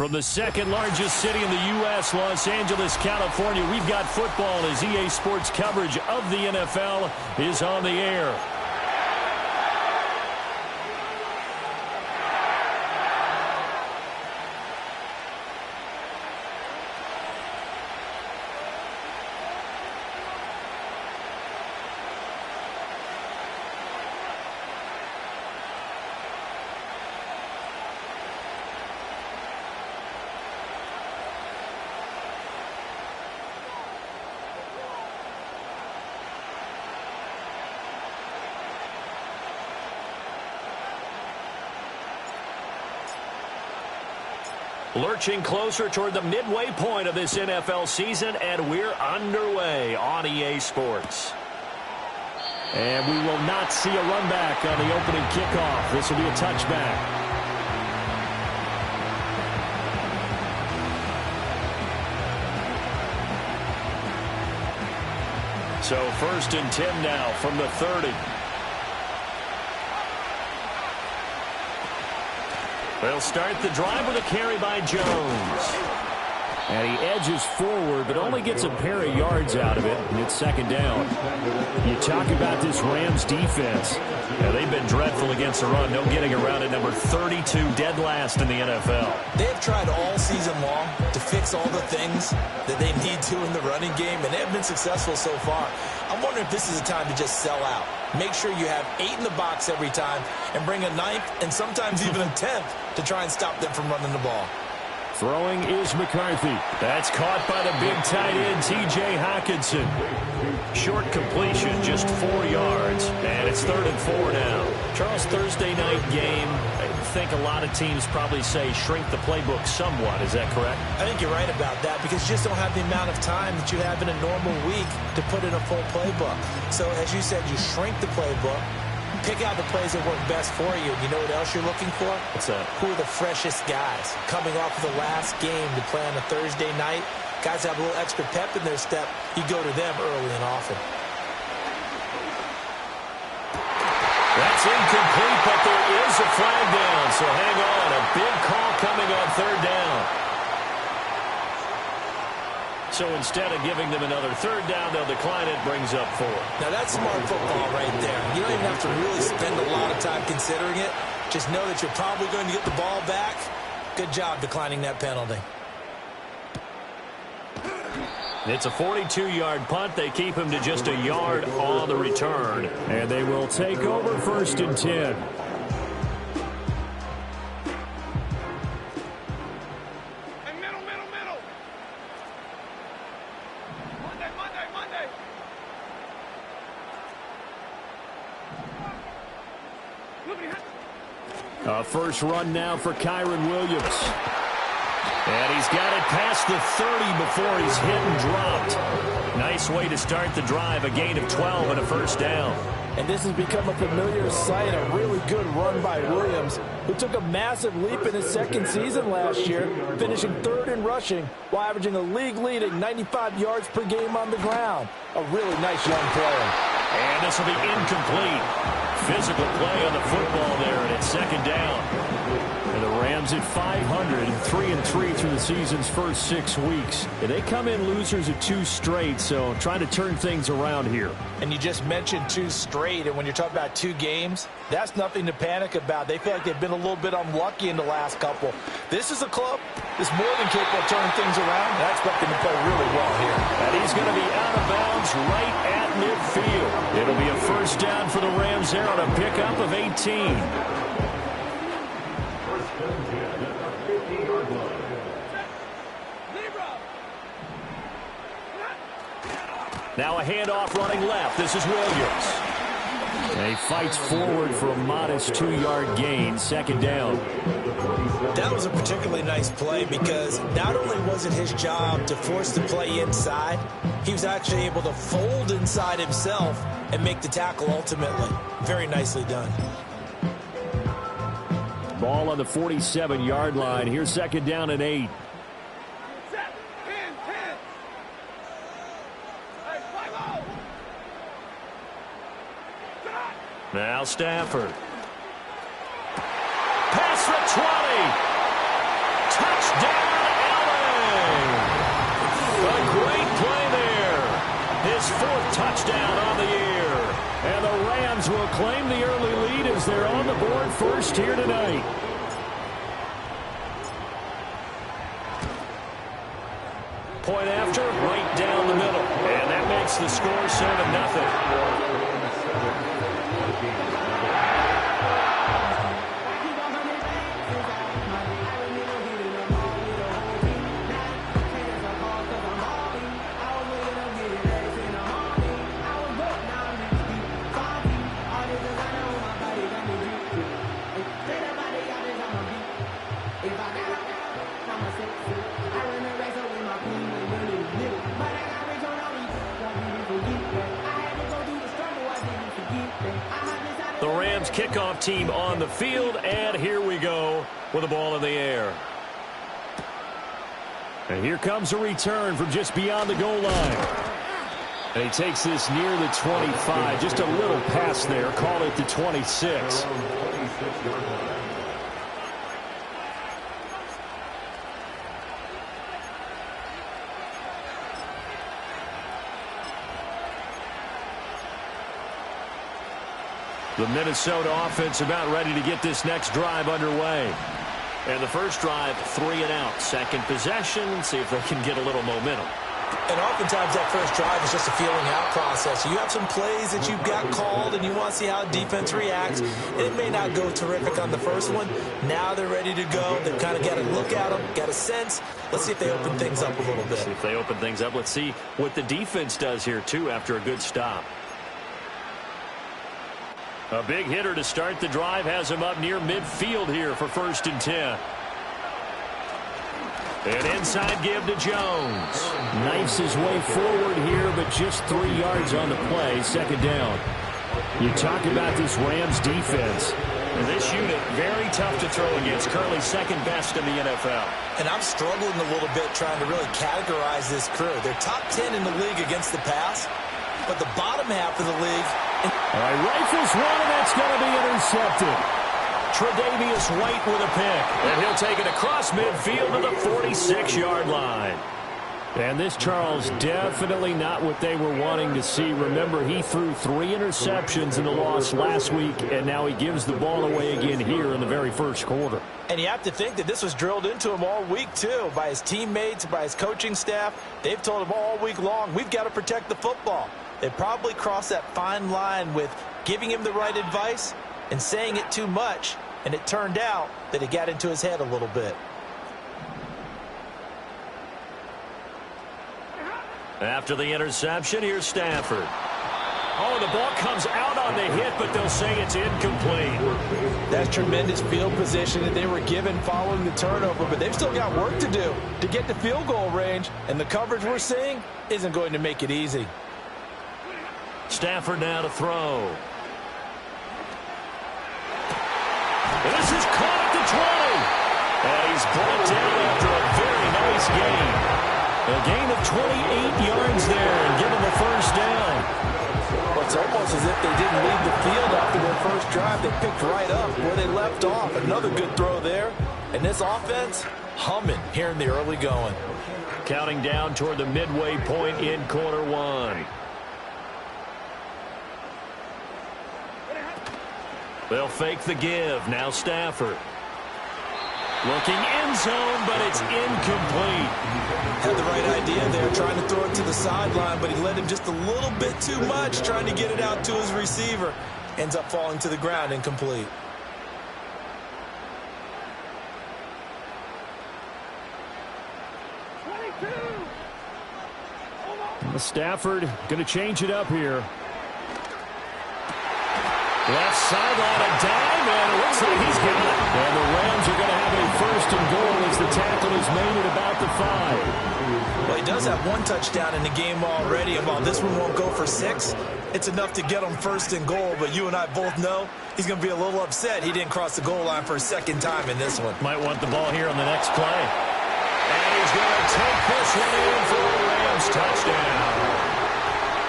From the second largest city in the U.S., Los Angeles, California, we've got football as EA Sports coverage of the NFL is on the air. Lurching closer toward the midway point of this NFL season, and we're underway on EA Sports. And we will not see a run back on the opening kickoff. This will be a touchback. So 1st and 10 now from the 30. They'll start the drive with a carry by Jones. And he edges forward, but only gets a pair of yards out of it, and it's 2nd down. You talk about this Rams defense. Yeah, they've been dreadful against the run. No getting around it. Number 32, dead last in the NFL. They've tried all season long to fix all the things that they need to in the running game, and they've been successful so far. I'm wondering if this is a time to just sell out. Make sure you have 8 in the box every time and bring a 9th and sometimes even a 10th to try and stop them from running the ball. Throwing is McCarthy. That's caught by the big tight end, T.J. Hockenson. Short completion, just 4 yards, and it's 3rd and 4 now. Charles, Thursday night game, I think a lot of teams probably say shrink the playbook somewhat. Is that correct? I think you're right about that because you just don't have the amount of time that you have in a normal week to put in a full playbook. So, as you said, you shrink the playbook. Pick out the plays that work best for you. You know what else you're looking for? What's that? Who are the freshest guys? Coming off of the last game to play on a Thursday night, guys have a little extra pep in their step. You go to them early and often. That's incomplete, but there is a flag down, so hang on. A big call coming on 3rd down. So instead of giving them another 3rd down, they'll decline it, brings up 4. Now that's smart football right there. You don't even have to really spend a lot of time considering it. Just know that you're probably going to get the ball back. Good job declining that penalty. It's a 42-yard punt. They keep him to just a yard on the return. And they will take over 1st and 10. First run now for Kyron Williams. And he's got it past the 30 before he's hit and dropped. Nice way to start the drive. A gain of 12 and a 1st down. And this has become a familiar sight, a really good run by Williams, who took a massive leap in his 2nd season last year, finishing 3rd in rushing while averaging a league-leading 95 yards per game on the ground. A really nice young player. And this will be incomplete. Physical play on the football there, and it's 2nd down. And the Rams at 500, 3-3 through the season's first 6 weeks. And they come in losers of 2 straight, so trying to turn things around here. And you just mentioned 2 straight, and when you're talking about 2 games, that's nothing to panic about. They feel like they've been a little bit unlucky in the last couple. This is a club that's more than capable of turning things around, and I expect them to play really well here. And he's going to be out of bounds right at midfield. It'll be a 1st down for the Rams there on a pickup of 18. Now a handoff running left. This is Williams. And he fights forward for a modest 2-yard gain. 2nd down. That was a particularly nice play because not only was it his job to force the play inside, he was actually able to fold inside himself and make the tackle ultimately. Very nicely done. Ball on the 47-yard line. Here's 2nd down and 8. Now Stafford. Pass for 20. Touchdown, LA! A great play there. His 4th touchdown on the year. And the Rams will claim the early lead as they're on the board first here tonight. Point after, right down the middle. And that makes the score 7-0. The Rams kickoff team on the field, and here we go with the ball in the air. And here comes a return from just beyond the goal line. And he takes this near the 25, just a little pass there, call it the 26. The Minnesota offense about ready to get this next drive underway. And the first drive, 3 and out. Second possession, see if they can get a little momentum. And oftentimes that first drive is just a feeling out process. You have some plays that you've got called and you want to see how defense reacts. And it may not go terrific on the first one. Now they're ready to go. They've kind of got to look at them, got a sense. Let's see if they open things up a little bit. See if they open things up. Let's see what the defense does here, too, after a good stop. A big hitter to start the drive has him up near midfield here for 1st and 10. An inside give to Jones. Knifes his way forward here, but just 3 yards on the play. 2nd down. You talk about this Rams defense. And this unit, very tough to throw against. Currently 2nd best in the NFL. And I'm struggling a little bit trying to really categorize this crew. They're top 10 in the league against the pass, but the bottom half of the league. All right, rifles one, and that's going to be intercepted. Tre'Davious White with a pick. And he'll take it across midfield to the 46-yard line. And this, Charles, definitely not what they were wanting to see. Remember, he threw 3 interceptions in the loss last week, and now he gives the ball away again here in the very first quarter. And you have to think that this was drilled into him all week, too, by his teammates, by his coaching staff. They've told him all week long, we've got to protect the football. They probably crossed that fine line with giving him the right advice and saying it too much, and it turned out that it got into his head a little bit. After the interception, here's Stafford. Oh, the ball comes out on the hit, but they'll say it's incomplete. That's tremendous field position that they were given following the turnover, but they've still got work to do to get to field goal range, and the coverage we're seeing isn't going to make it easy. Stafford now to throw. And this is caught at the 20. And he's brought down after a very nice gain. A gain of 28 yards there and given the first down. Well, it's almost as if they didn't leave the field after their first drive. They picked right up where they left off. Another good throw there. And this offense, humming here in the early going. Counting down toward the midway point in quarter one. They'll fake the give. Now Stafford. Looking end zone, but it's incomplete. Had the right idea there, trying to throw it to the sideline, but he led him just a little bit too much, trying to get it out to his receiver. Ends up falling to the ground, incomplete. Stafford going to change it up here. Left sideline, a dime, and it looks like he's got it. And the Rams are going to have a 1st and goal as the tackle is made at about the 5. Well, he does have 1 touchdown in the game already, and while this one won't go for 6, it's enough to get him 1st and goal. But you and I both know he's going to be a little upset he didn't cross the goal line for a 2nd time in this one. Might want the ball here on the next play. And he's going to take this one in for a Rams touchdown.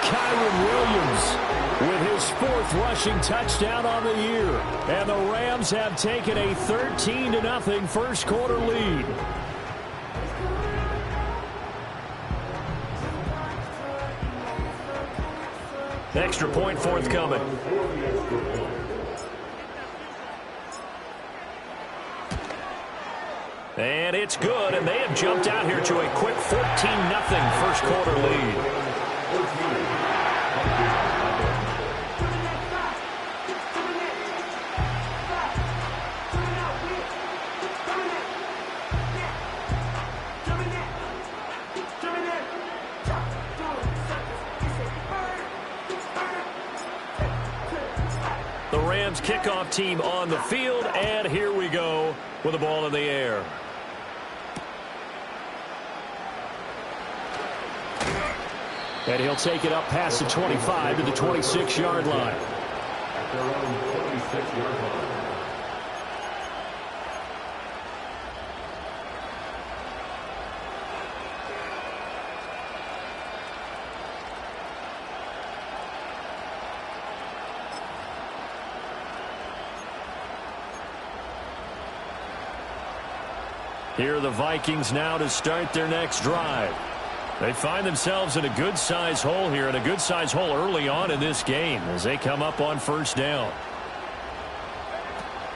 Kyron Williams with his 4th rushing touchdown on the year. And the Rams have taken a 13-0 first quarter lead. Extra point forthcoming. And it's good, and they have jumped out here to a quick 14-0 first quarter lead. The Rams kickoff team on the field, and here we go with the ball in the air. And he'll take it up past the 25 to the 26-yard line. At their own 26-yard line. Here are the Vikings now to start their next drive. They find themselves in a good-sized hole here, and a good-sized hole early on in this game as they come up on first down.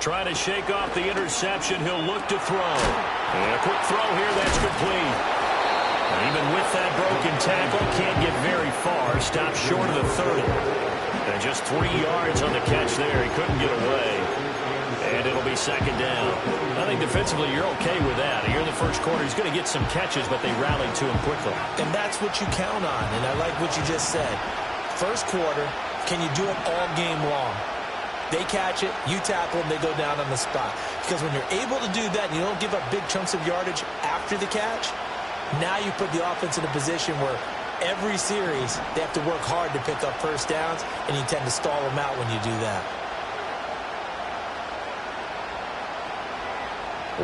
Trying to shake off the interception. He'll look to throw. And a quick throw here. That's complete. And even with that broken tackle, can't get very far. Stopped short of the 30. And just 3 yards on the catch there. He couldn't get away. And it'll be second down. I think defensively you're okay with that. Here in the first quarter, he's going to get some catches, but they rallied to him quickly. And that's what you count on, and I like what you just said. First quarter, can you do it all game long? They catch it, you tackle them, they go down on the spot. Because when you're able to do that and you don't give up big chunks of yardage after the catch, now you put the offense in a position where every series they have to work hard to pick up first downs, and you tend to stall them out when you do that.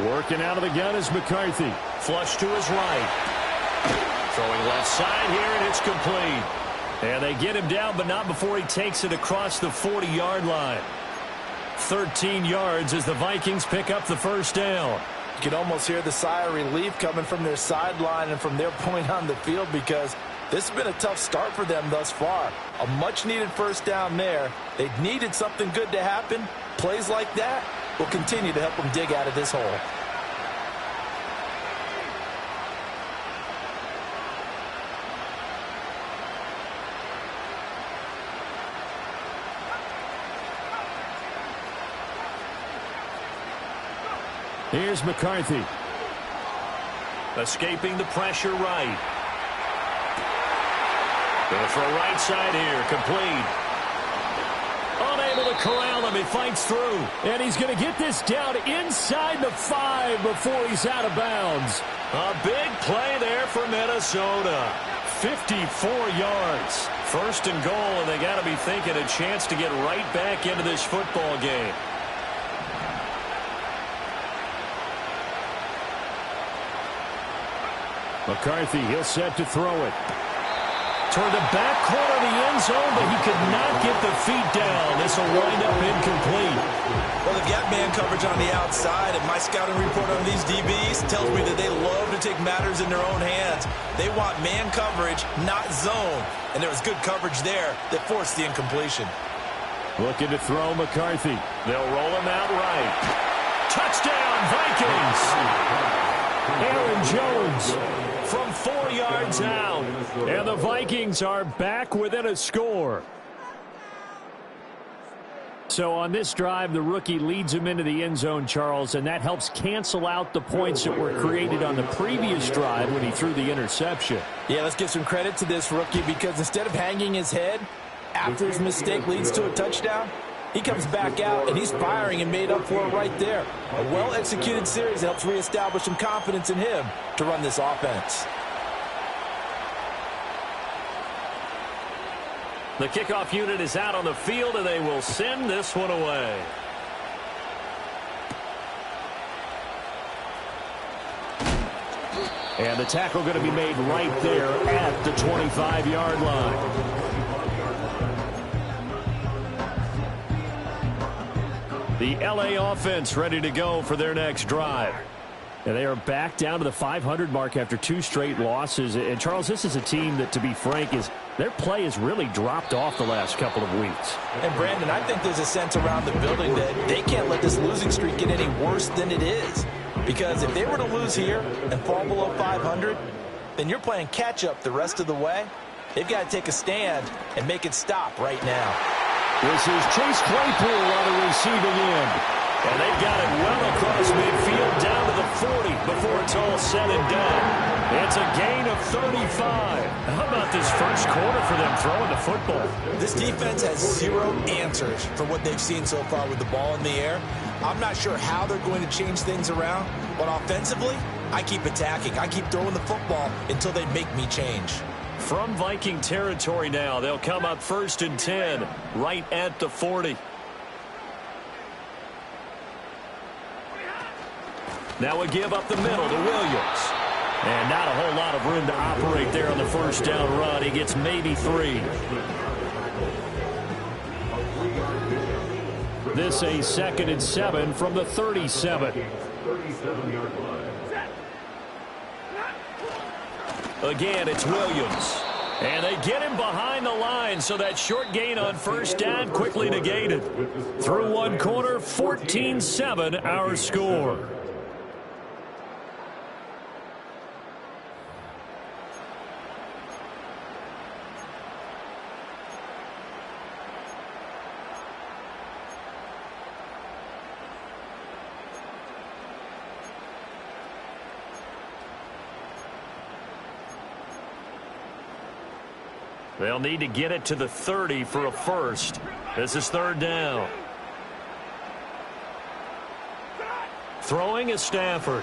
Working out of the gun is McCarthy. Flush to his right. Throwing left side here, and it's complete. And they get him down, but not before he takes it across the 40-yard line. 13 yards as the Vikings pick up the first down. You can almost hear the sigh of relief coming from their sideline and from their point on the field, because this has been a tough start for them thus far. A much-needed first down there. They needed something good to happen. Plays like that will continue to help them dig out of this hole. Here's McCarthy. Escaping the pressure right. Going for a right side here. Complete. Unable to corral him. He fights through. And he's going to get this down inside the 5 before he's out of bounds. A big play there for Minnesota. 54 yards. First and goal, and they got to be thinking a chance to get right back into this football game. McCarthy, he'll set to throw it. Toward the back corner of the end zone, but he could not get the feet down. This will wind up incomplete. Well, they've got man coverage on the outside, and my scouting report on these DBs tells me that they love to take matters in their own hands. They want man coverage, not zone. And there was good coverage there that forced the incompletion. Looking to throw McCarthy. They'll roll him out right. Touchdown, Vikings! Aaron Jones from 4 yards out. And the Vikings are back within a score. So on this drive, the rookie leads him into the end zone, Charles, and that helps cancel out the points that were created on the previous drive when he threw the interception. Yeah, let's give some credit to this rookie, because instead of hanging his head after his mistake leads to a touchdown, he comes back out, and he's firing and made up for it right there. A well-executed series helps reestablish some confidence in him to run this offense. The kickoff unit is out on the field, and they will send this one away. And the tackle going to be made right there at the 25-yard line. The LA offense ready to go for their next drive. And they are back down to the 500 mark after 2 straight losses. And, Charles, this is a team that, to be frank, their play has really dropped off the last couple of weeks. And, Brandon, I think there's a sense around the building that they can't let this losing streak get any worse than it is. Because if they were to lose here and fall below 500, then you're playing catch-up the rest of the way. They've got to take a stand and make it stop right now. This is Chase Claypool on the receiving end. And they've got it well across midfield down to the 40 before it's all said and done. It's a gain of 35. How about this first quarter for them throwing the football? This defense has 0 answers for what they've seen so far with the ball in the air. I'm not sure how they're going to change things around, but offensively, I keep attacking. I keep throwing the football until they make me change. From Viking territory now, they'll come up 1st and 10, right at the 40. Now we give up the middle to Williams. And not a whole lot of room to operate there on the first down run. He gets maybe 3. This a 2nd and 7 from the 37. Again, it's Williams. And they get him behind the line, so that short gain on first down quickly negated. Through one quarter, 14-7 our score. They'll need to get it to the 30 for a first. This is 3rd down. Throwing is Stafford.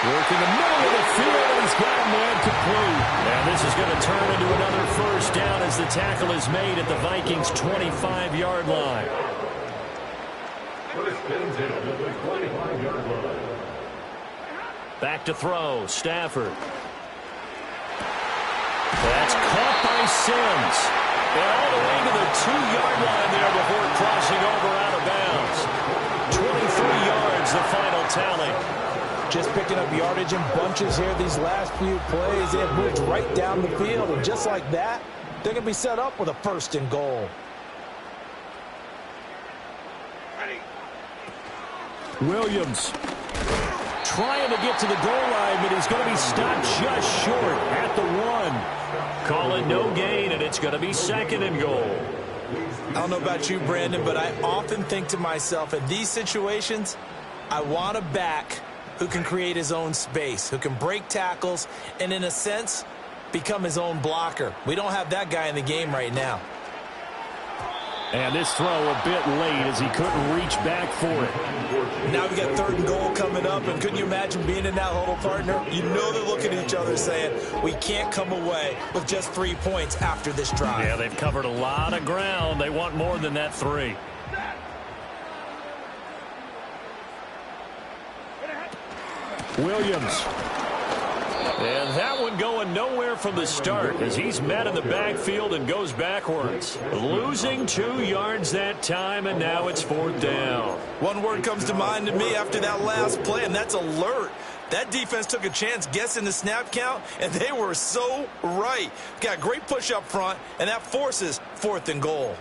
Working the middle of the field, and he's got a man complete. And this is going to turn into another first down as the tackle is made at the Vikings' 25-yard line. Back to throw, Stafford. That's caught by Sims. And all the way to the 2-yard line there before crossing over out of bounds. 23 yards, the final tally. Just picking up yardage in bunches here these last few plays. They have moved right down the field, and just like that, they're going to be set up with a 1st and goal. Williams trying to get to the goal line, but he's going to be stopped just short at the 1. Call it no gain, and it's going to be 2nd and goal. I don't know about you, Brandon, but I often think to myself, in these situations, I want a back who can create his own space, who can break tackles, and in a sense, become his own blocker. We don't have that guy in the game right now. And this throw a bit late as he couldn't reach back for it. Now we got 3rd and goal coming up, and couldn't you imagine being in that huddle, partner? You know they're looking at each other saying, we can't come away with just 3 points after this drive. Yeah, they've covered a lot of ground. They want more than that 3. Williams. And that one going nowhere from the start as he's met in the backfield and goes backwards. Losing 2 yards that time, and now it's 4th down. One word comes to mind to me after that last play, and that's alert. That defense took a chance guessing the snap count, and they were so right. Got great push up front, and that forces 4th and goal.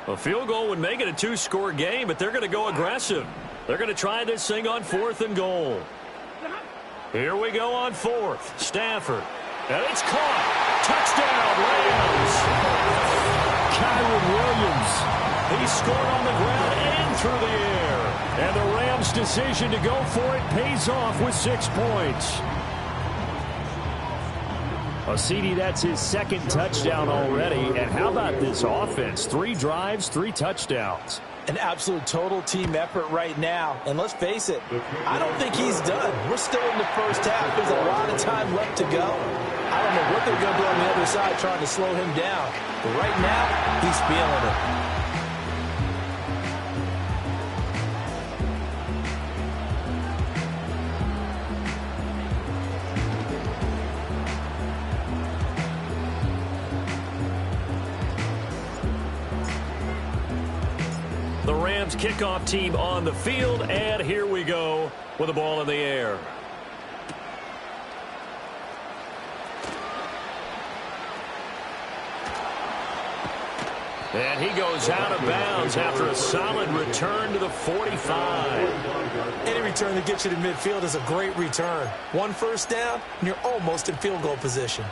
A field goal would make it a 2-score game, but they're going to go aggressive. They're going to try this thing on 4th and goal. Here we go on 4th. Stafford. And it's caught. Touchdown, Rams. Kyron Williams. He scored on the ground and through the air. And the Rams' decision to go for it pays off with 6 points. CD, that's his 2nd touchdown already. And how about this offense? 3 drives, 3 touchdowns. An absolute total team effort right now. And let's face it, I don't think he's done. We're still in the first half. There's a lot of time left to go. I don't know what they're going to do on the other side trying to slow him down. But right now, he's feeling it. The Rams kickoff team on the field, and here we go with the ball in the air. And he goes out of bounds after a solid return to the 45. Any return that gets you to midfield is a great return. One first down, and you're almost in field goal position.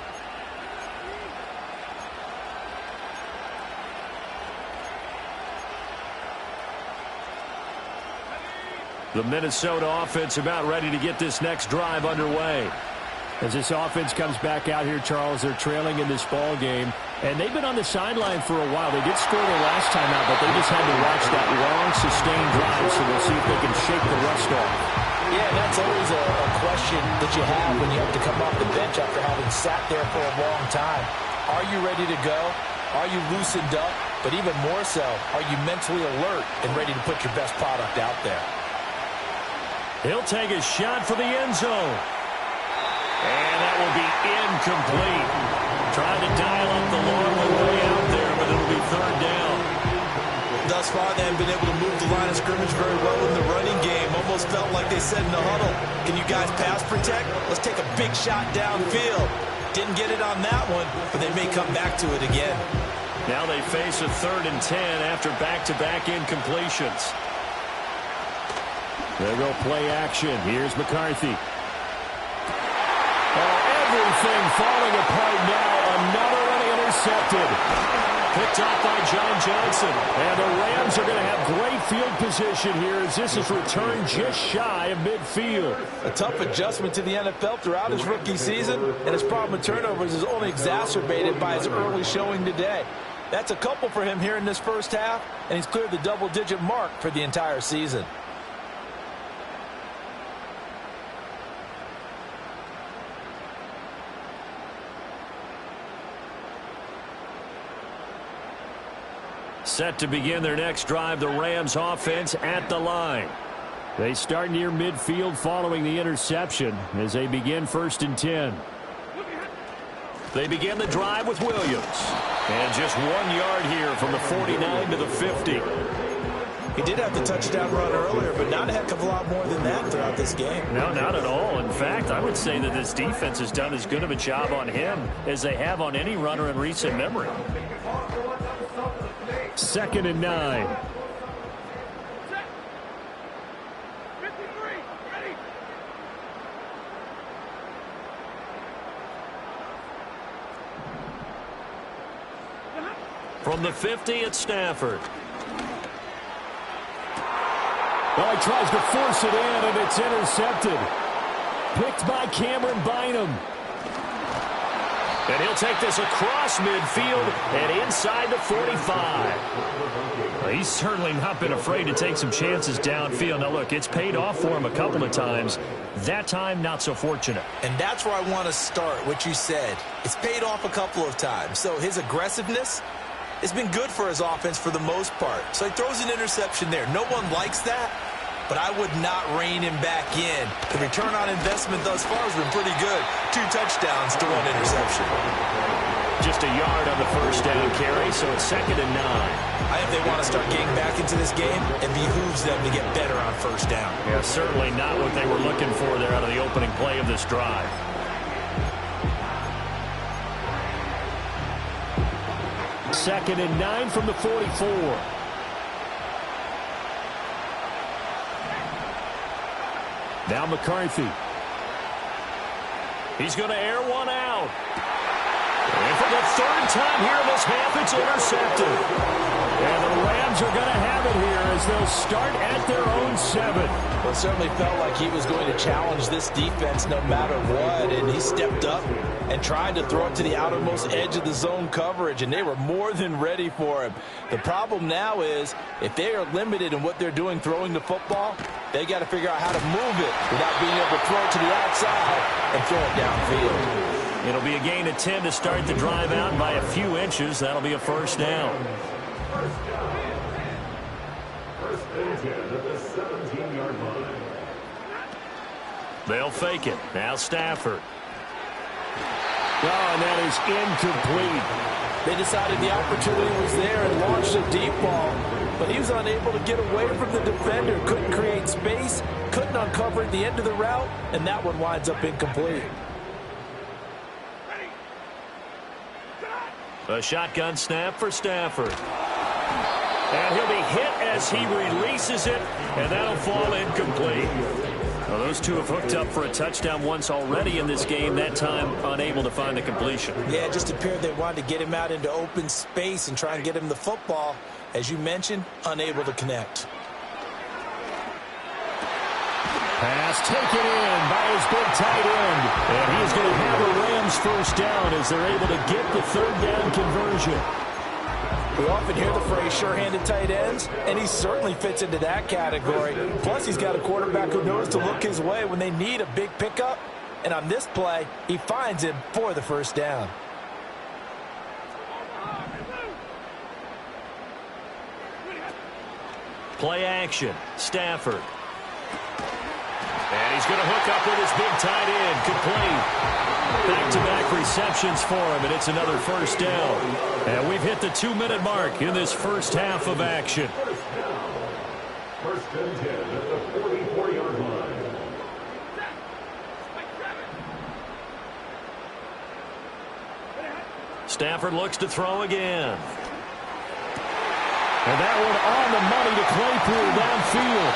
The Minnesota offense about ready to get this next drive underway. As this offense comes back out here, Charles, they're trailing in this ball game. And they've been on the sideline for a while. They did score their last time out, but they just had to watch that long, sustained drive. So we'll see if they can shake the rust off. Yeah, that's always a question that you have when you have to come off the bench after having sat there for a long time. Are you ready to go? Are you loosened up? But even more so, are you mentally alert and ready to put your best product out there? He'll take a shot for the end zone. And that will be incomplete. Trying to dial up the long way out there, but it'll be third down. Thus far, they haven't been able to move the line of scrimmage very well in the running game. Almost felt like they said in the huddle, can you guys pass protect? Let's take a big shot downfield. Didn't get it on that one, but they may come back to it again. Now they face a 3rd and 10 after back-to-back incompletions. They'll go play action. Here's McCarthy. Oh, everything falling apart now. Another one intercepted. Picked off by John Johnson. And the Rams are going to have great field position here as this is returned just shy of midfield. A tough adjustment to the NFL throughout his rookie season, and his problem with turnovers is only exacerbated by his early showing today. That's a couple for him here in this first half, and he's cleared the double-digit mark for the entire season. Set to begin their next drive, the Rams offense at the line. They start near midfield following the interception as they begin 1st and 10. They begin the drive with Williams. And just 1 yard here from the 49 to the 50. He did have the touchdown run earlier, but not a heck of a lot more than that throughout this game. No, not at all. In fact, I would say that this defense has done as good of a job on him as they have on any runner in recent memory. 2nd and 9. From the 50, it's Stafford. Well, he tries to force it in, and it's intercepted. Picked by Cameron Bynum. And he'll take this across midfield and inside the 45. Well, he's certainly not been afraid to take some chances downfield. Now, look, it's paid off for him a couple of times. That time, not so fortunate. And that's where I want to start, what you said. It's paid off a couple of times. So his aggressiveness has been good for his offense for the most part. So he throws an interception there. No one likes that, but I would not rein him back in. The return on investment thus far has been pretty good. 2 touchdowns to 1 interception. Just a yard on the first down carry, so it's 2nd and 9. I think they want to start getting back into this game. It behooves them to get better on first down. Yeah, certainly not what they were looking for there out of the opening play of this drive. Second and 9 from the 44. Now McCarthy. He's going to air one out. And for the 3rd time here in this half, it's intercepted. And the Rams are going to have it here as they'll start at their own 7. Well, it certainly felt like he was going to challenge this defense no matter what, and he stepped up and tried to throw it to the outermost edge of the zone coverage, and they were more than ready for him. The problem now is if they are limited in what they're doing throwing the football, they got to figure out how to move it without being able to throw it to the outside and throw it downfield. It'll be a gain of 10 to start the drive out by a few inches. That'll be a first down. They'll fake it. Now Stafford. Oh, and that is incomplete. They decided the opportunity was there and launched a deep ball. but he was unable to get away from the defender. Couldn't create space, couldn't uncover at the end of the route, and that one winds up incomplete. A shotgun snap for Stafford. And he'll be hit as he releases it, and that'll fall incomplete. Well, those two have hooked up for a touchdown once already in this game, that time unable to find the completion. Yeah, it just appeared they wanted to get him out into open space and try and get him the football. As you mentioned, unable to connect. Pass taken in by his big tight end. And he's going to have a Rams first down as they're able to get the third down conversion. We often hear the phrase sure-handed tight ends, and he certainly fits into that category. Plus, he's got a quarterback who knows to look his way when they need a big pickup. And on this play, he finds him for the first down. Play action. Stafford. And he's going to hook up with his big tight end. Complete. Back-to-back receptions for him, and it's another first down. And we've hit the 2-minute mark in this first half of action. First and 10 at the 44-yard line. Stafford looks to throw again. And that one on the money to Claypool downfield.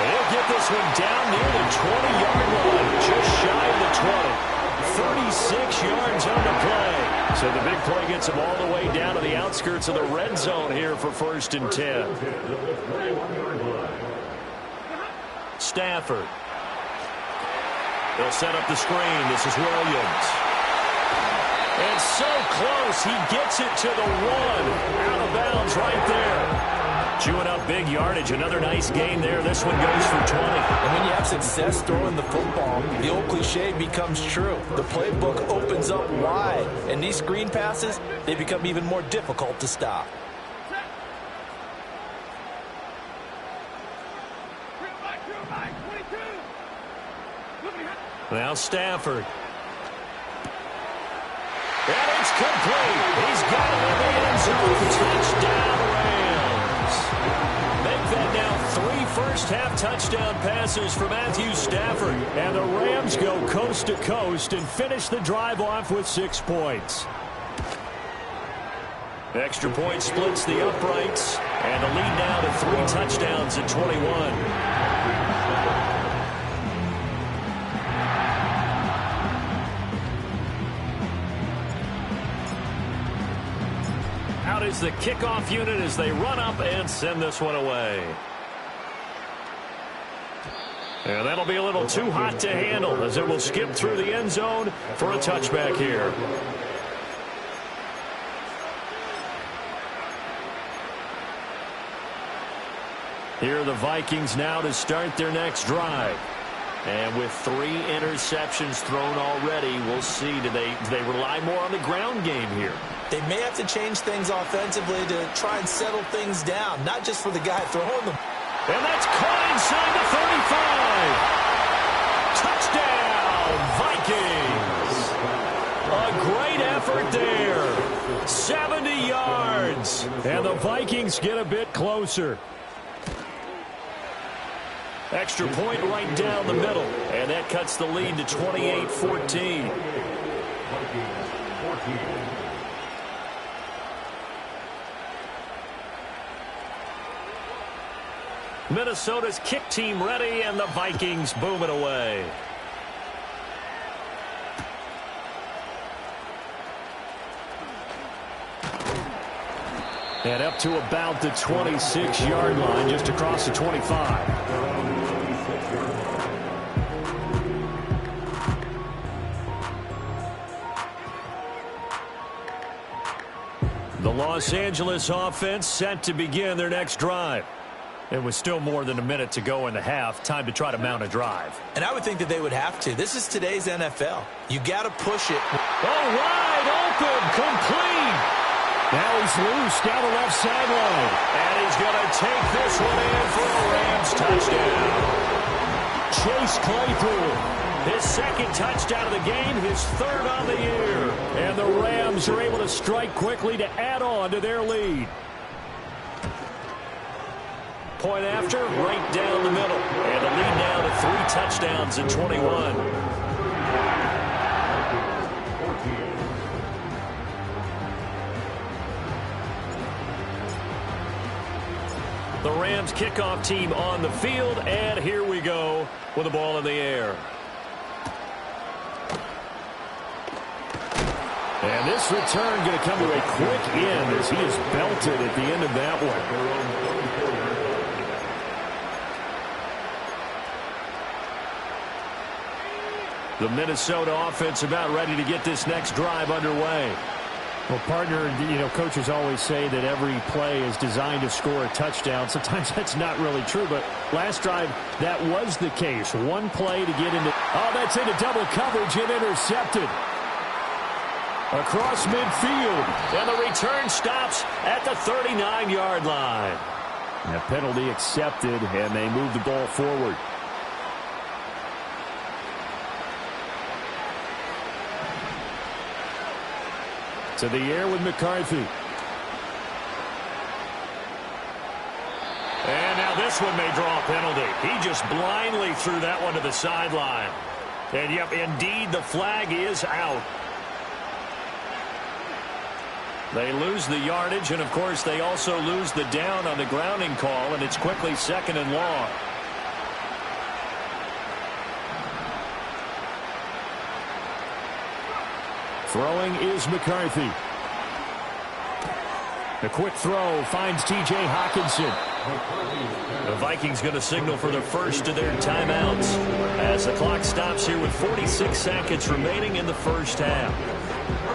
He'll get this one down near the 20-yard line, just shy of the 20. 36 yards on the play. So the big play gets him all the way down to the outskirts of the red zone here for first and 10. Stafford. They'll set up the screen. This is Williams. And so close. He gets it to the 1. Out of bounds right there. Chewing up big yardage. Another nice gain there. This one goes for 20. And when you have success throwing the football, the old cliche becomes true. The playbook opens up wide. And these screen passes, they become even more difficult to stop. Now Stafford. And it's complete. He's got it in the end zone. Touchdown, Rams. Make that now 3 first-half touchdown passes for Matthew Stafford. And the Rams go coast to coast and finish the drive off with 6 points. Extra point splits the uprights. And the lead now to 3 touchdowns at 21. Out is the kickoff unit as they run up and send this one away. And that'll be a little too hot to handle as it will skip through the end zone for a touchback here. Here are the Vikings now to start their next drive. And with 3 interceptions thrown already, we'll see. Do they rely more on the ground game here? They may have to change things offensively to try and settle things down, not just for the guy throwing them. And that's caught inside the 35. Touchdown, Vikings. A great effort there. 70 yards. And the Vikings get a bit closer. Extra point right down the middle. And that cuts the lead to 28-14. Minnesota's kick team ready, and the Vikings boom it away. And up to about the 26-yard line, just across the 25. The Los Angeles offense set to begin their next drive. It was still more than a minute to go in the half. Time to try to mount a drive. And I would think that they would have to. This is today's NFL. You got to push it. Oh, wide open, complete. Now he's loose down the left sideline. And he's going to take this one in for a Rams touchdown. Chase Claypool, his second touchdown of the game, his 3rd on the year. And the Rams are able to strike quickly to add on to their lead. point after, right down the middle. And a lead now to 3 touchdowns in 21. The Rams kickoff team on the field, and here we go with the ball in the air. And this return going to come to a quick end as he is belted at the end of that one. The Minnesota offense about ready to get this next drive underway. Well, partner, coaches always say that every play is designed to score a touchdown. Sometimes that's not really true, but last drive, that was the case. One play to get into... Oh, that's into double coverage and intercepted. Across midfield. And the return stops at the 39-yard line. And a penalty accepted, and they move the ball forward. To the air with McCarthy. And now this one may draw a penalty. He just blindly threw that one to the sideline. And, yep, indeed, the flag is out. They lose the yardage, and, of course, they also lose the down on the grounding call, and it's quickly 2nd and long. Throwing is McCarthy. A quick throw finds T.J. Hockenson. The Vikings going to signal for the first of their timeouts as the clock stops here with 46 seconds remaining in the first half.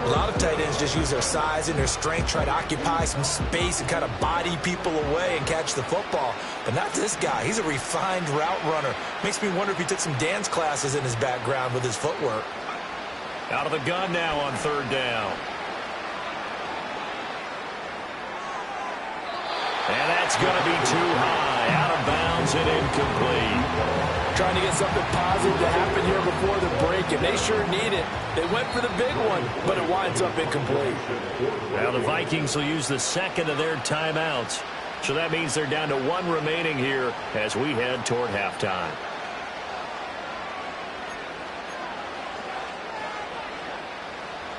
A lot of tight ends just use their size and their strength, try to occupy some space and kind of body people away and catch the football. But not this guy. He's a refined route runner. Makes me wonder if he took some dance classes in his background with his footwork. Out of the gun now on 3rd down. And that's going to be too high. Out of bounds and incomplete. Trying to get something positive to happen here before the break, and they sure need it. They went for the big one, but it winds up incomplete. Now the Vikings will use the 2nd of their timeouts. So that means they're down to 1 remaining here as we head toward halftime.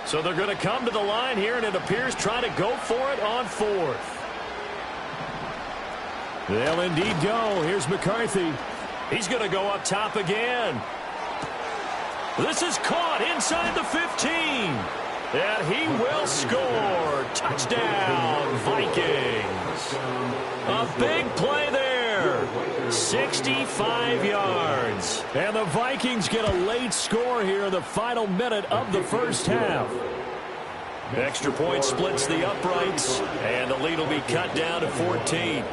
So they're going to come to the line here, and it appears trying to go for it on 4th. They'll indeed go. Here's McCarthy. He's going to go up top again. This is caught inside the 15. And he will score. Touchdown, Vikings. A big play there. 65 yards. And the Vikings get a late score here in the final minute of the first half. Extra point splits the uprights, and the lead will be cut down to 14.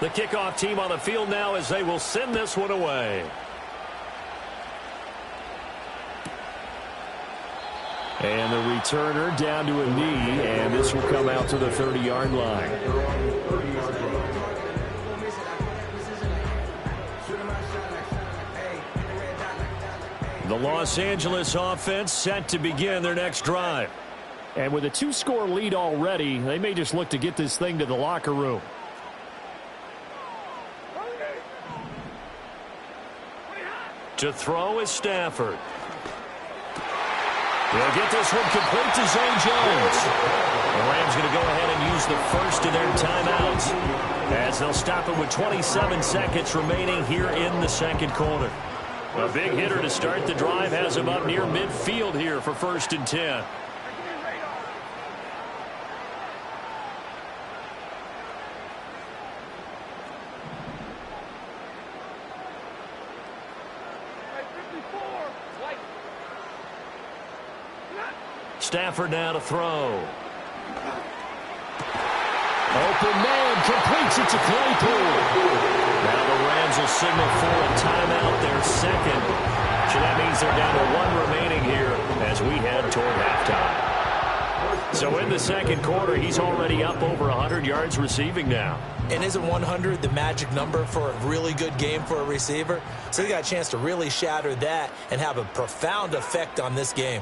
The kickoff team on the field now as they will send this one away. And the returner down to a knee, and this will come out to the 30-yard line. The Los Angeles offense set to begin their next drive. And with a 2-score lead already, they may just look to get this thing to the locker room. To throw is Stafford. They'll get this one complete to Zay Jones. The Rams going to go ahead and use the first of their timeouts as they'll stop it with 27 seconds remaining here in the 2nd quarter. A big hitter to start the drive has him up near midfield here for 1st and 10. Stafford now to throw. Open man completes it to Claypool. Now the Rams will signal for a timeout, their 2nd. So that means they're down to 1 remaining here as we head toward halftime. So So in the second quarter, he's already up over 100 yards receiving now. And isn't 100 the magic number for a really good game for a receiver? So he got a chance to really shatter that and have a profound effect on this game.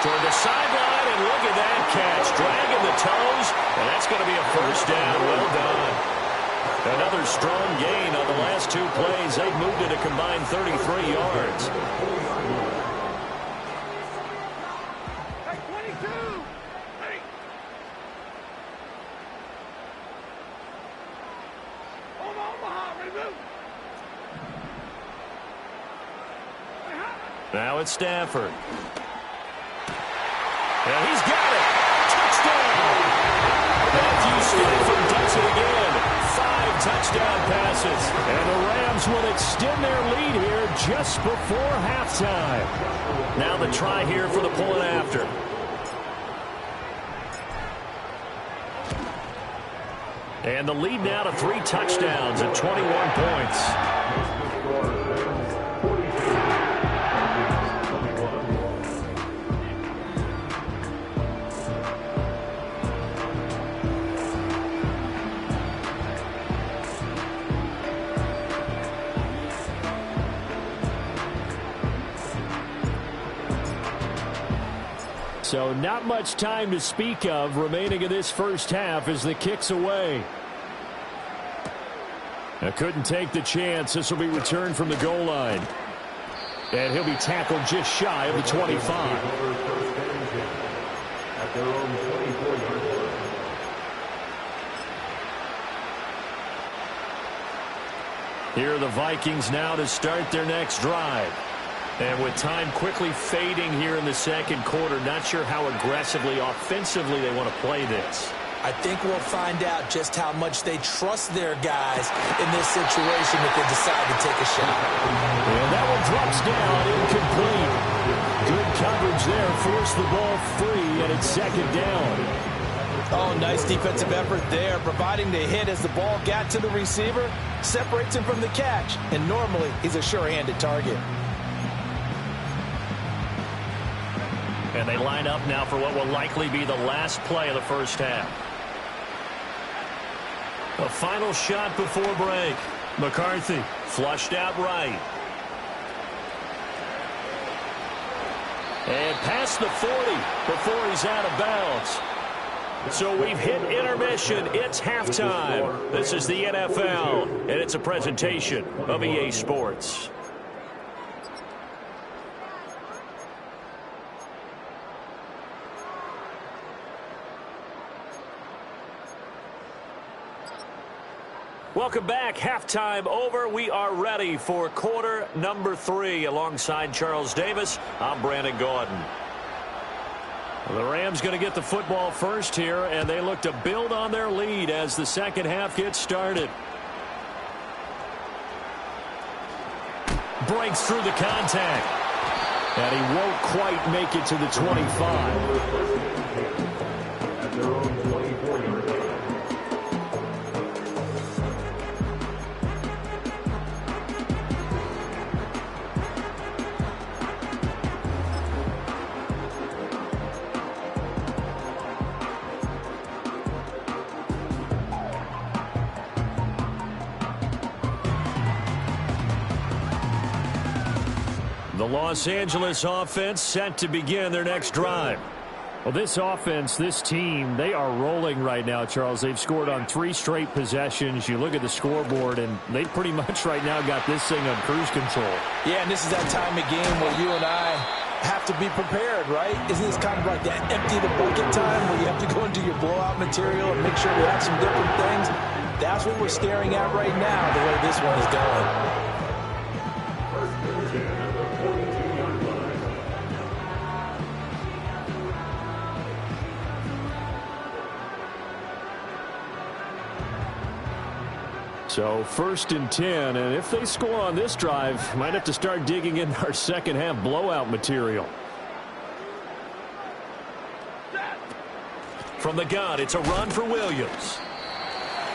Toward the sideline, and look at that catch. Dragging the toes, and that's going to be a first down. Well done. Another strong gain on the last two plays. They've moved it a combined 33 yards. Now it's Stafford. And he's got it. Touchdown. Matthew Stafford does it again. 5 touchdown passes. And the Rams will extend their lead here just before halftime. Now the try here for the point after. And the lead now to 3 touchdowns and 21 points. So not much time to speak of remaining in this first half as the kick's away. I couldn't take the chance. This will be returned from the goal line. And he'll be tackled just shy of the 25. Here are the Vikings now to start their next drive. And with time quickly fading here in the second quarter, not sure how aggressively, offensively they want to play this. I think we'll find out just how much they trust their guys in this situation if they decide to take a shot. And that one drops down, incomplete. Good coverage there, forced the ball free, and it's second down. Oh, nice defensive effort there, providing the hit as the ball got to the receiver, separates him from the catch, and normally he's a sure-handed target. And they line up now for what will likely be the last play of the first half. A final shot before break. McCarthy flushed out right. And past the 40 before he's out of bounds. So we've hit intermission. It's halftime. This is the NFL, and it's a presentation of EA Sports. Welcome back. Halftime over. We are ready for quarter number 3. Alongside Charles Davis, I'm Brandon Gordon. The Rams going to get the football first here, and they look to build on their lead as the second half gets started. Breaks through the contact. And he won't quite make it to the 25. At their own 24-yard line. The Los Angeles offense set to begin their next drive. Well, this offense, this team, they are rolling right now, Charles. They've scored on 3 straight possessions. You look at the scoreboard, and they pretty much right now got this thing on cruise control. Yeah, and this is that time of game where you and I have to be prepared, right? Isn't this kind of like that empty the bucket time where you have to go into your blowout material and make sure we have some different things? That's what we're staring at right now, the way this one is going. So 1st and 10, and if they score on this drive, might have to start digging in our second half blowout material. From the gun, it's a run for Williams.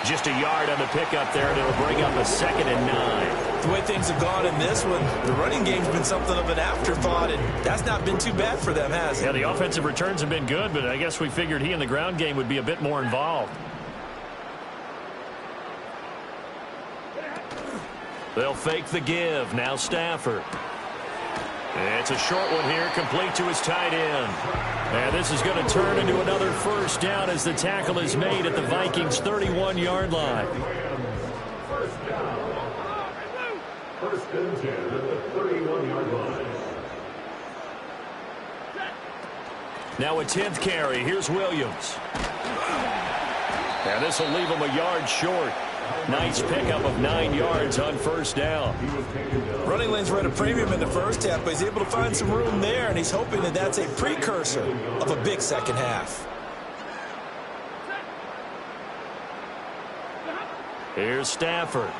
Just a yard on the pickup there, and it'll bring up a 2nd and 9. The way things have gone in this one, the running game's been something of an afterthought, and that's not been too bad for them, has it? Yeah, the offensive returns have been good, but I guess we figured he in the ground game would be a bit more involved. They'll fake the give. Now Stafford. It's a short one here, complete to his tight end. And this is going to turn into another first down as the tackle is made at the Vikings' 31-yard line. First and 10 at the 31-yard line. Now a 10th carry. Here's Williams. And this will leave him a yard short. Nice pickup of 9 yards on first down. Running lanes were at a premium in the first half, but he's able to find some room there, and he's hoping that that's a precursor of a big second half. Here's Stafford.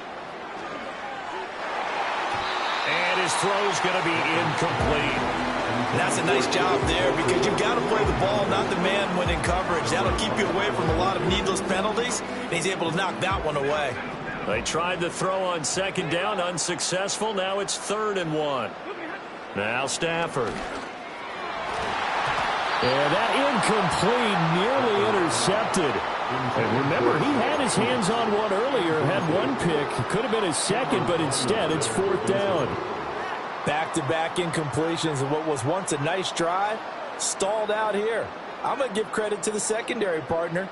And his throw's going to be incomplete. And that's a nice job there because you've got to play the ball, not the man when in coverage. That'll keep you away from a lot of needless penalties, and he's able to knock that one away. They tried the throw on 2nd down, unsuccessful. Now it's 3rd and 1. Now Stafford. And that incomplete, nearly intercepted. And remember, he had his hands on one earlier, had one pick. Could have been his second, but instead it's 4th down. Back-to-back incompletions of what was once a nice drive, stalled out here. I'm going to give credit to the secondary partner.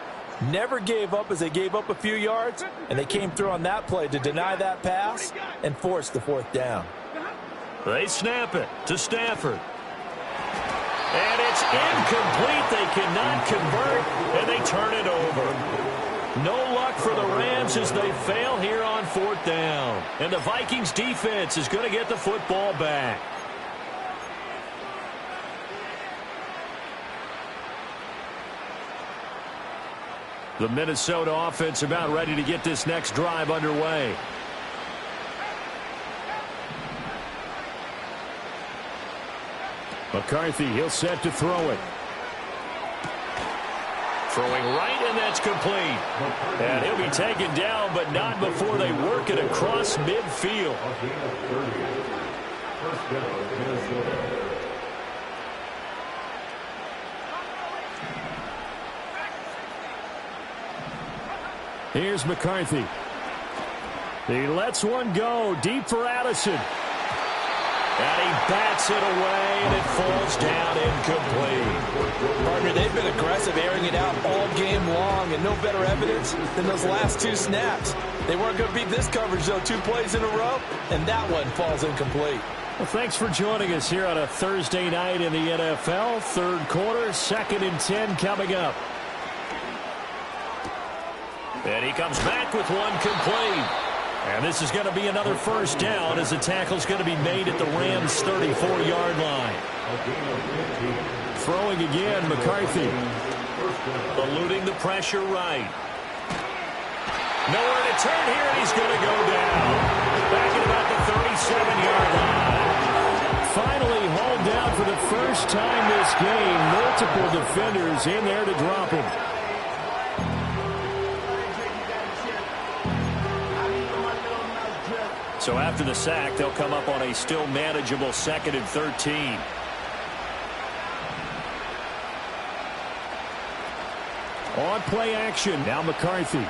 Never gave up as they gave up a few yards, and they came through on that play to deny that pass and force the 4th down. They snap it to Stafford. And it's incomplete. They cannot convert, and they turn it over. No luck for the Rams as they fail here on 4th down. And the Vikings defense is going to get the football back. The Minnesota offense about ready to get this next drive underway. McCarthy, he'll set to throw it. Throwing right, and that's complete. And he'll be taken down, but not before they work it across midfield. Here's McCarthy. He lets one go deep for Addison. And he bats it away, and it falls down incomplete. Partner, they've been aggressive, airing it out all game long, and no better evidence than those last 2 snaps. They weren't going to beat this coverage, though, 2 plays in a row, and that one falls incomplete. Well, thanks for joining us here on a Thursday night in the NFL. 3rd quarter, 2nd and 10 coming up. And he comes back with one complete. And this is going to be another first down as the tackle's going to be made at the Rams' 34-yard line. Throwing again, McCarthy. Eluding the pressure right. Nowhere to turn here, and he's going to go down. Back at about the 37-yard line. Finally hauled down for the first time this game. Multiple defenders in there to drop him. So after the sack, they'll come up on a still manageable 2nd and 13. On play action, now McCarthy.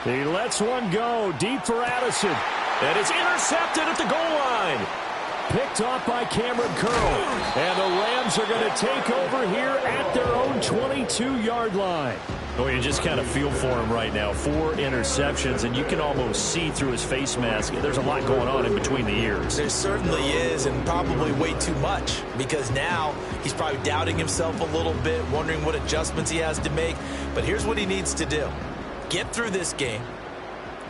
He lets one go deep for Addison. And it's intercepted at the goal line. Picked off by Cameron Curl. And the Rams are going to take over here at their own 22-yard line. Oh, you just kind of feel for him right now. 4 interceptions, and you can almost see through his face mask. There's a lot going on in between the ears. There certainly is, and probably way too much, because now he's probably doubting himself a little bit, wondering what adjustments he has to make. But here's what he needs to do. Get through this game,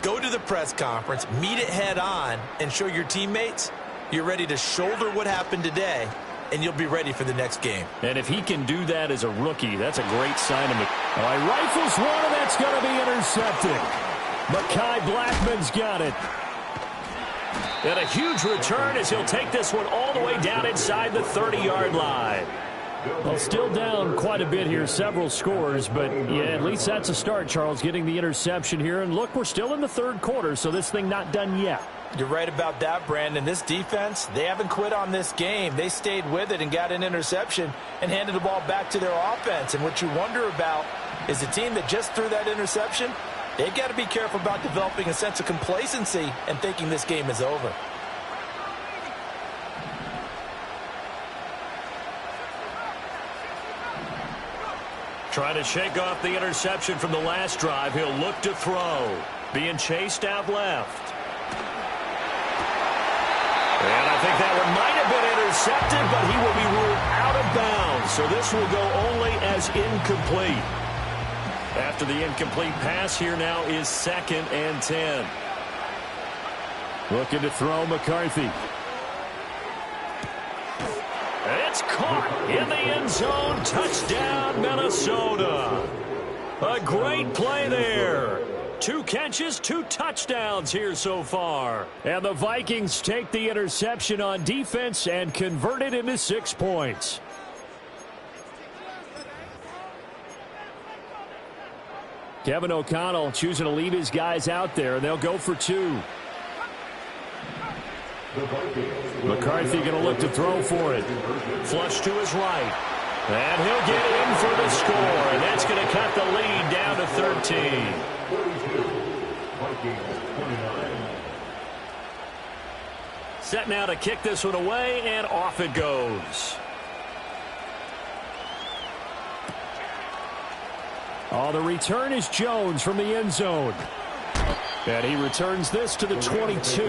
go to the press conference, meet it head on, and show your teammates you're ready to shoulder what happened today, and you'll be ready for the next game. And if he can do that as a rookie, that's a great sign of it. All right, rifles one, and that's going to be intercepted. Mekhi Blackman's got it. And a huge return as he'll take this one all the way down inside the 30-yard line. Well, still down quite a bit here, several scores, but yeah, at least that's a start, Charles, getting the interception here. And look, we're still in the third quarter, so this thing not done yet. You're right about that, Brandon. This defense, they haven't quit on this game. They stayed with it and got an interception and handed the ball back to their offense. And what you wonder about is the team that just threw that interception, they've got to be careful about developing a sense of complacency and thinking this game is over. Trying to shake off the interception from the last drive. He'll look to throw. Being chased out left. And I think that one might have been intercepted, but he will be ruled out of bounds. So this will go only as incomplete. After the incomplete pass, here now is 2nd and 10. Looking to throw McCarthy. It's caught in the end zone. Touchdown, Minnesota. A great play there. 2 catches, 2 touchdowns here so far. And the Vikings take the interception on defense and convert it into 6 points. Kevin O'Connell choosing to leave his guys out there, and they'll go for 2. McCarthy going to look to throw for it. Flush to his right. And he'll get in for the score. And that's going to cut the lead down to 13. Set now to kick this one away, and off it goes. Oh, the return is Jones from the end zone. And he returns this to the 22.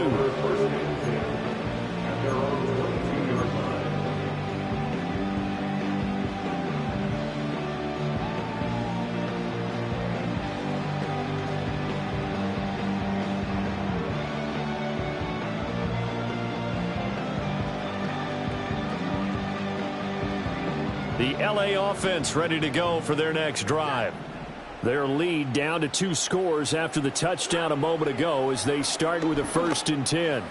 The LA offense ready to go for their next drive. Their lead down to 2 scores after the touchdown a moment ago as they start with a 1st and 10.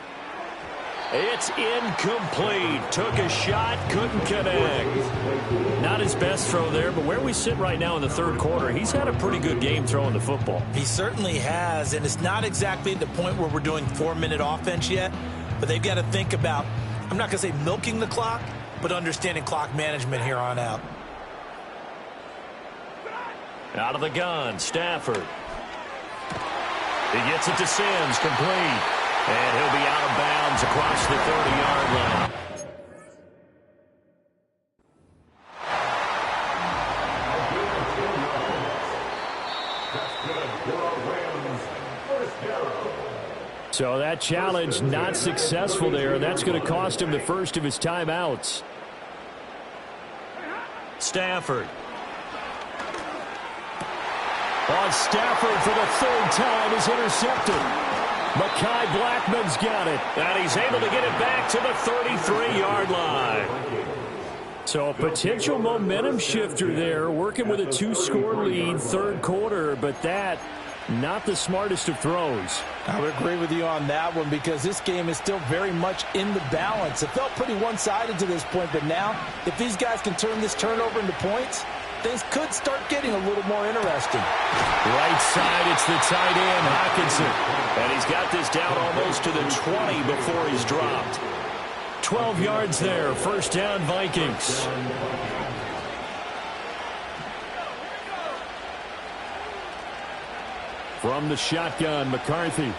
It's incomplete. Took a shot, couldn't connect. Not his best throw there, but where we sit right now in the third quarter, he's had a pretty good game throwing the football. He certainly has, and it's not exactly at the point where we're doing 4-minute offense yet, but they've got to think about, I'm not going to say milking the clock, but understanding clock management here on out. Out of the gun, Stafford. He gets it to Sims, complete. And he'll be out of bounds across the 30-yard line. So that challenge not successful there. That's going to cost him the first of his timeouts. Stafford. On Stafford for the 3rd time is intercepted. Mekhi Blackman's got it. And he's able to get it back to the 33-yard line. So a potential momentum shifter there, working with a 2-score lead, third quarter, but that not the smartest of throws. I would agree with you on that one because this game is still very much in the balance. It felt pretty one-sided to this point, but now if these guys can turn this turnover into points, things could start getting a little more interesting. Right side, it's the tight end, Hockenson. And he's got this down almost to the 20 before he's dropped. 12 yards there, 1st down Vikings. From the shotgun, McCarthy.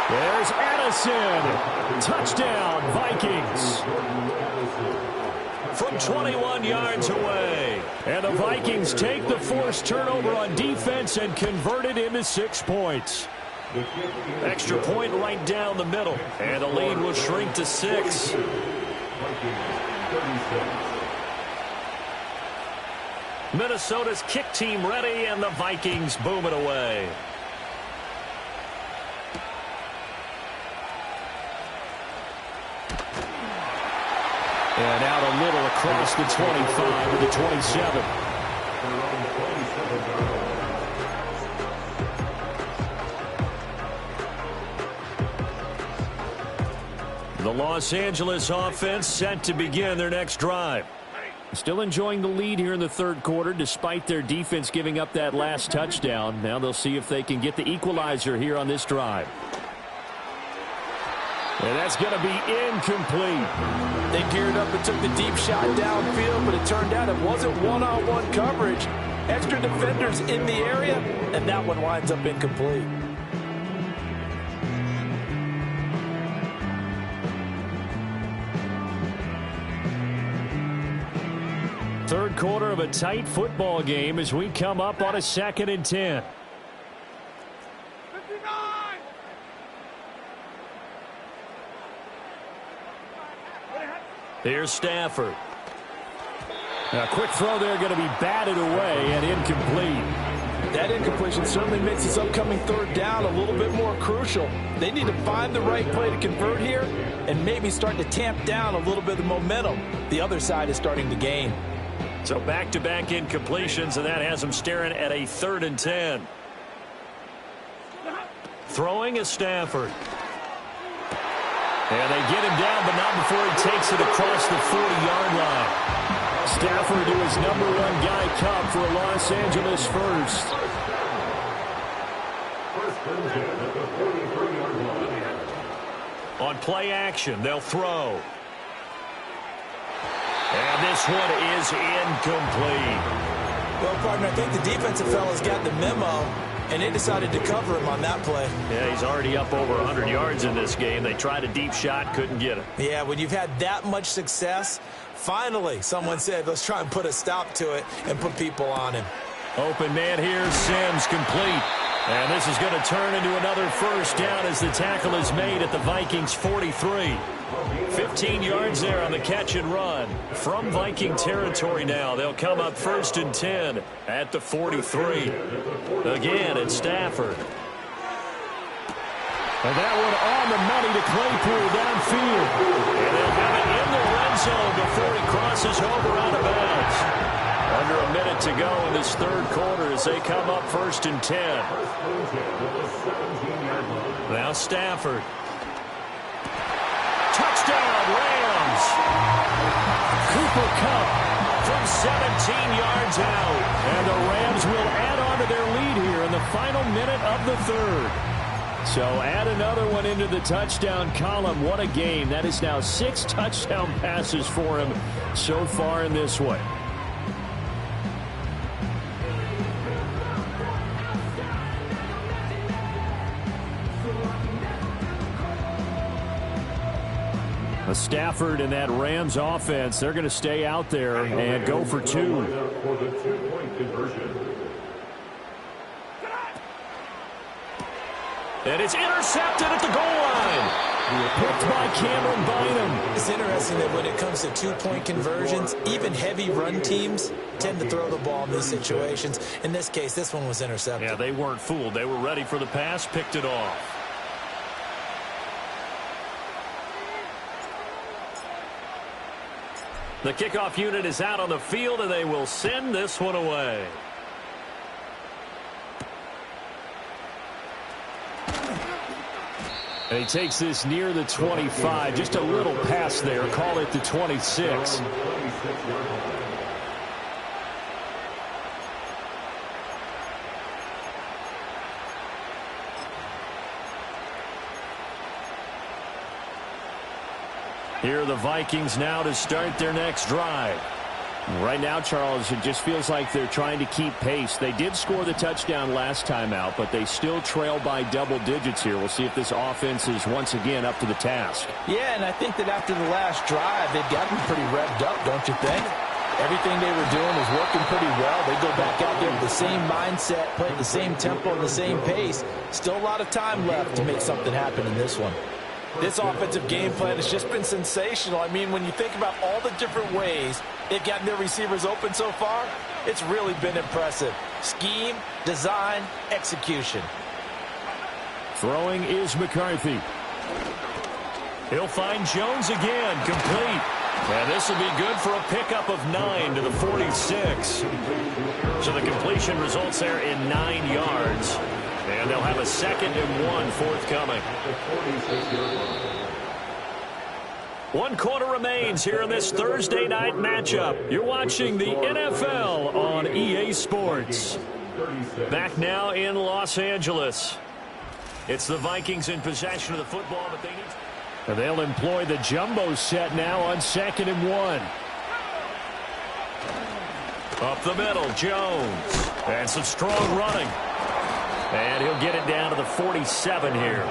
There's Addison. Touchdown, Vikings. From 21 yards away. And the Vikings take the forced turnover on defense and convert it into 6 points. Extra point right down the middle. And the lead will shrink to 6. Minnesota's kick team ready, and the Vikings boom it away. And out a little across the 25 to the 27. The Los Angeles offense set to begin their next drive. Still enjoying the lead here in the third quarter despite their defense giving up that last touchdown. Now they'll see if they can get the equalizer here on this drive. And that's going to be incomplete. They geared up and took the deep shot downfield, but it turned out it wasn't one-on-one coverage. Extra defenders in the area, and that one winds up incomplete. Third quarter of a tight football game as we come up on a 2nd and 10. Here's Stafford. A quick throw there going to be batted away and incomplete. That incompletion certainly makes this upcoming third down a little bit more crucial. They need to find the right play to convert here and maybe start to tamp down a little bit of the momentum the other side is starting to gain. So back-to-back incompletions, and that has them staring at a 3rd and 10. Throwing is Stafford. And they get him down, but not before he takes it across the 40-yard line. Stafford to his number 1 guy, Cup, for a Los Angeles first. First and 10 at the 43-yard line. On play action, they'll throw. And this one is incomplete. Well, partner, I think the defensive fellas got the memo, and they decided to cover him on that play. Yeah, he's already up over 100 yards in this game. They tried a deep shot, couldn't get it. Yeah, when you've had that much success, finally someone said, let's try and put a stop to it and put people on him. Open man here, Sims complete. And this is going to turn into another first down as the tackle is made at the Vikings 43. 15 yards there on the catch and run. From Viking territory now, they'll come up 1st and 10 at the 43. Again, it's Stafford. And that one on the money to Claypool downfield. And they'll have it in the red zone before he crosses over out of bounds. Under a minute to go in this third quarter as they come up 1st and 10. Now Stafford. Touchdown, Rams. Cooper Kupp From 17 yards out. And the Rams will add on to their lead here in the final minute of the third. So add another one into the touchdown column. What a game. That is now 6 touchdown passes for him so far in this one. Stafford and that Rams offense, they're going to stay out there and go for 2. For the 2-point conversion. And it's intercepted at the goal line. Picked by Cameron Bynum. It's interesting that when it comes to 2-point conversions, even heavy run teams tend to throw the ball in these situations. In this case, this one was intercepted. Yeah, they weren't fooled. They were ready for the pass, picked it off. The kickoff unit is out on the field, and they will send this one away. And he takes this near the 25. Just a little pass there. Call it the 26. Here are the Vikings now to start their next drive. Right now, Charles, it just feels like they're trying to keep pace. They did score the touchdown last time out, but they still trail by double digits here. We'll see if this offense is once again up to the task. Yeah, and I think that after the last drive, they've gotten pretty revved up, don't you think? Everything they were doing was working pretty well. They go back out there with the same mindset, playing the same tempo and the same pace. Still a lot of time left to make something happen in this one. This offensive game plan has just been sensational. I mean, when you think about all the different ways they've gotten their receivers open so far, it's really been impressive. Scheme, design, execution. Throwing is McCarthy. He'll find Jones again, complete. And this will be good for a pickup of 9 to the 46. So the completion results there in 9 yards. And they'll have a 2nd and 1 forthcoming. 1 quarter remains here in this Thursday night matchup. You're watching the NFL on EA Sports. Back now in Los Angeles. It's the Vikings in possession of the football, but they need to... They'll employ the jumbo set now on 2nd and 1. Up the middle, Jones. And some strong running. And he'll get it down to the 47 here.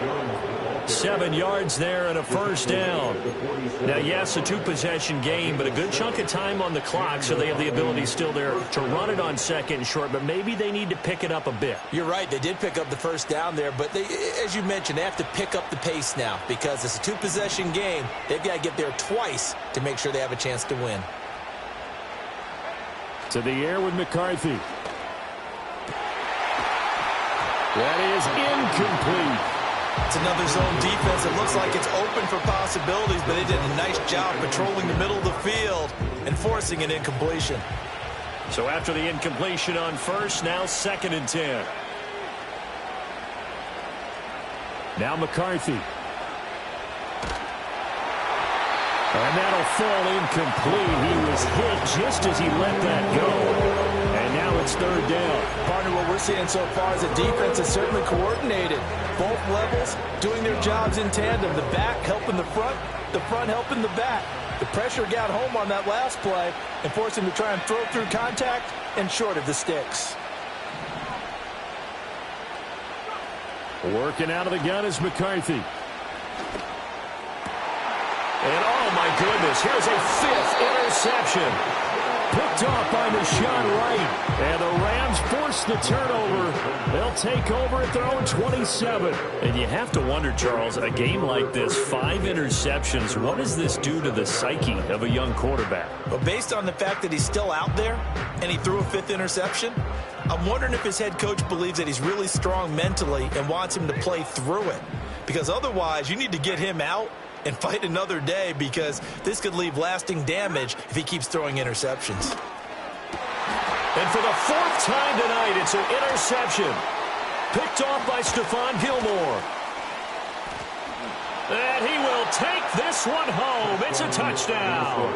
7 yards there and a first down. Now, yes, a 2-possession game, but a good chunk of time on the clock, so they have the ability still there to run it on 2nd and short, but maybe they need to pick it up a bit. You're right. They did pick up the first down there, but they, as you mentioned, they have to pick up the pace now because it's a 2-possession game. They've got to get there twice to make sure they have a chance to win. To the air with McCarthy. That is incomplete. It's another zone defense. It looks like it's open for possibilities, but they did a nice job patrolling the middle of the field and forcing an incompletion. So after the incompletion on first, now 2nd and 10. Now McCarthy. And that'll fall incomplete. He was hit just as he let that go. And now it's 3rd down. Partner, what we're seeing so far is the defense is certainly coordinated. Both levels doing their jobs in tandem. The back helping the front helping the back. The pressure got home on that last play and forced him to try and throw through contact and short of the sticks. Working out of the gun is McCarthy. And oh my goodness, here's a 5th interception. Picked off by Deshaun Wright. And the Rams force the turnover. They'll take over at their own 27. And you have to wonder, Charles, a game like this, 5 interceptions, what does this do to the psyche of a young quarterback? But based on the fact that he's still out there and he threw a 5th interception, I'm wondering if his head coach believes that he's really strong mentally and wants him to play through it. Because otherwise, you need to get him out and fight another day because this could leave lasting damage if he keeps throwing interceptions. And for the 4th time tonight, it's an interception. Picked off by Stephon Gilmore. And he will take this one home. It's a touchdown.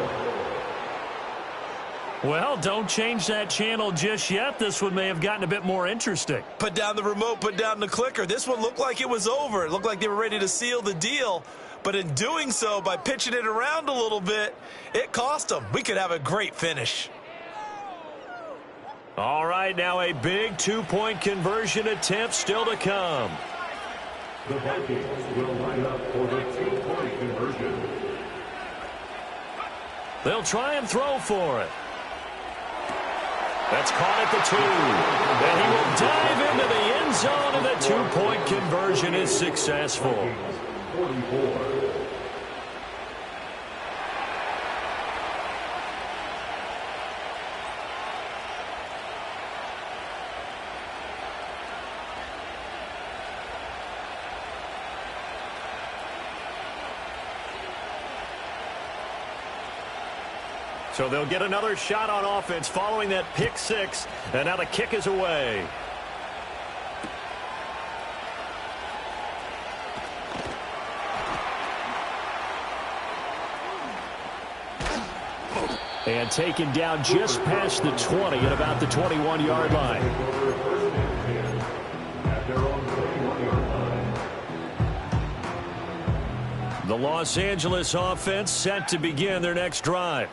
Well, don't change that channel just yet. This one may have gotten a bit more interesting. Put down the remote, put down the clicker. This one looked like it was over. It looked like they were ready to seal the deal. But in doing so, by pitching it around a little bit, it cost them. We could have a great finish. All right, now a big 2-point conversion attempt still to come. The Vikings will line up for the 2-point conversion. They'll try and throw for it. That's caught at the 2. And he will dive into the end zone, and the 2-point conversion is successful. 44. So they'll get another shot on offense following that pick 6, and now the kick is away. And taken down just past the 20 at about the 21-yard line. The Los Angeles offense set to begin their next drive.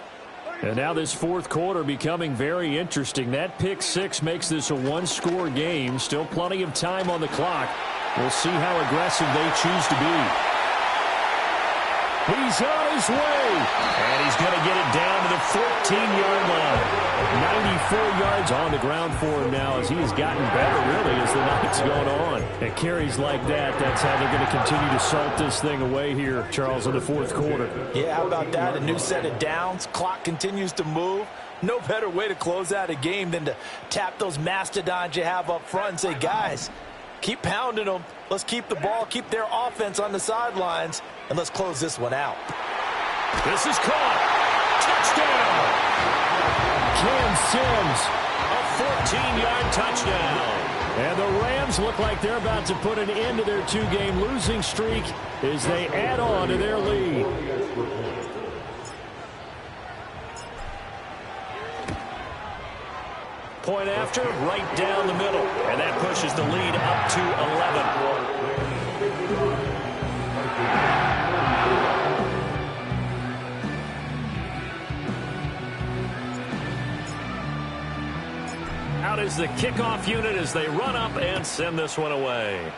And now this 4th quarter becoming very interesting. That pick 6 makes this a 1-score game. Still plenty of time on the clock. We'll see how aggressive they choose to be. He's on his way. And he's going to get it down to the 14-yard line. 94 yards on the ground for him now as he has gotten better, really, as the night's gone on. And carries like that, that's how they're going to continue to salt this thing away here, Charles, in the 4th quarter. Yeah, how about that? A new set of downs. Clock continues to move. No better way to close out a game than to tap those mastodons you have up front and say, guys, keep pounding them. Let's keep the ball, keep their offense on the sidelines, and let's close this one out. This is caught. Touchdown. Cam Sims, a 14-yard touchdown. And the Rams look like they're about to put an end to their 2-game losing streak as they add on to their lead. point after, right down the middle. And that pushes the lead up to 11. Out is the kickoff unit as they run up and send this one away.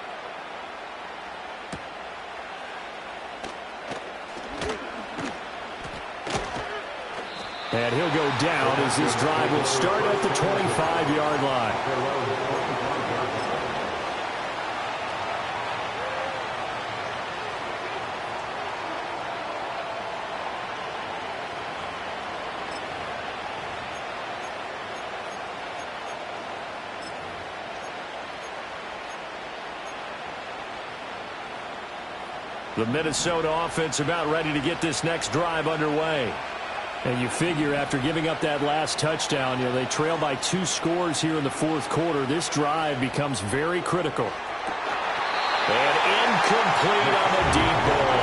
And he'll go down as this drive will start at the 25-yard line. The Minnesota offense about ready to get this next drive underway. And you figure after giving up that last touchdown, they trail by 2 scores here in the fourth quarter. This drive becomes very critical. And incomplete on the deep ball.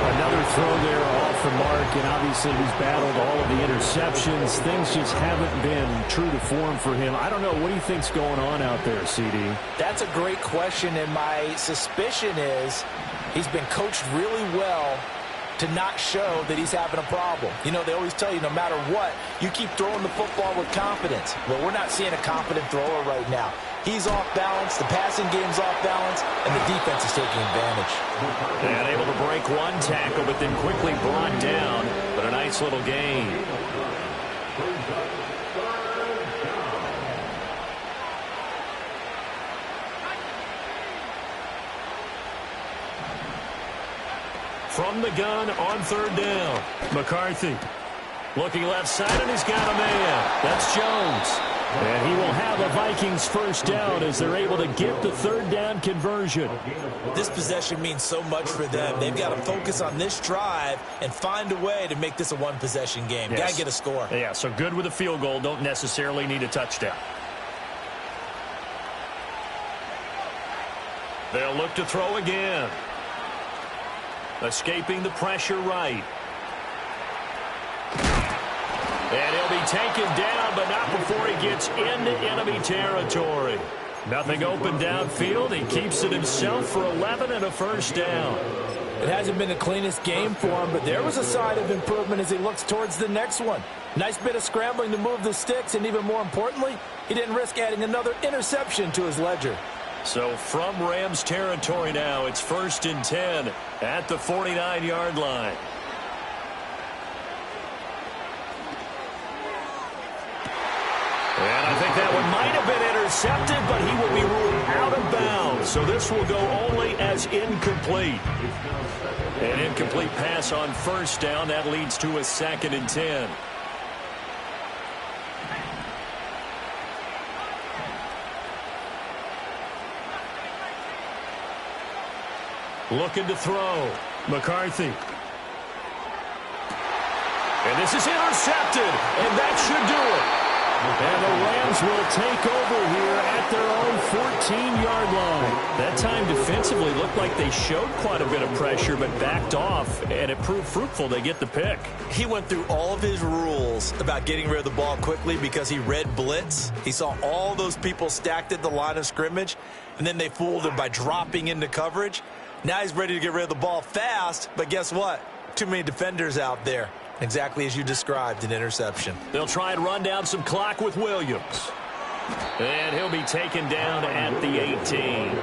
Another throw there off the mark, and obviously he's battled all of the interceptions. Things just haven't been true to form for him. I don't know. What do you think's going on out there, CD? That's a great question, and my suspicion is he's been coached really well to not show that he's having a problem. They always tell you no matter what, you keep throwing the football with confidence. Well, we're not seeing a confident thrower right now. He's off balance, the passing game's off balance, and the defense is taking advantage. And able to break one tackle, but then quickly brought down. But a nice little gain. From the gun on third down. McCarthy looking left side, and he's got a man. That's Jones. And he will have a Vikings first down as they're able to get the third down conversion. This possession means so much for them. They've got to focus on this drive and find a way to make this a one-possession game. Yes. Got to get a score. Yeah, so good with a field goal. Don't necessarily need a touchdown. They'll look to throw again. Escaping the pressure right. And he'll be taken down, but not before he gets into enemy territory. Nothing open downfield. He keeps it himself for 11 and a first down. It hasn't been the cleanest game for him, but there was a sign of improvement as he looks towards the next one. Nice bit of scrambling to move the sticks, and even more importantly, he didn't risk adding another interception to his ledger. So from Rams territory now, it's 1st and 10 at the 49-yard line. And I think that one might have been intercepted, but he will be ruled out of bounds. So this will go only as incomplete. An incomplete pass on first down. That leads to a 2nd and 10. Looking to throw. McCarthy. And this is intercepted, and that should do it. And the Rams will take over here at their own 14-yard line. That time defensively looked like they showed quite a bit of pressure but backed off, and it proved fruitful. They get the pick. He went through all of his rules about getting rid of the ball quickly because he read blitz. He saw all those people stacked at the line of scrimmage, and then they fooled him by dropping into coverage. Now he's ready to get rid of the ball fast, but guess what? Too many defenders out there. Exactly as you described, an interception. They'll try and run down some clock with Williams. And he'll be taken down at the 18.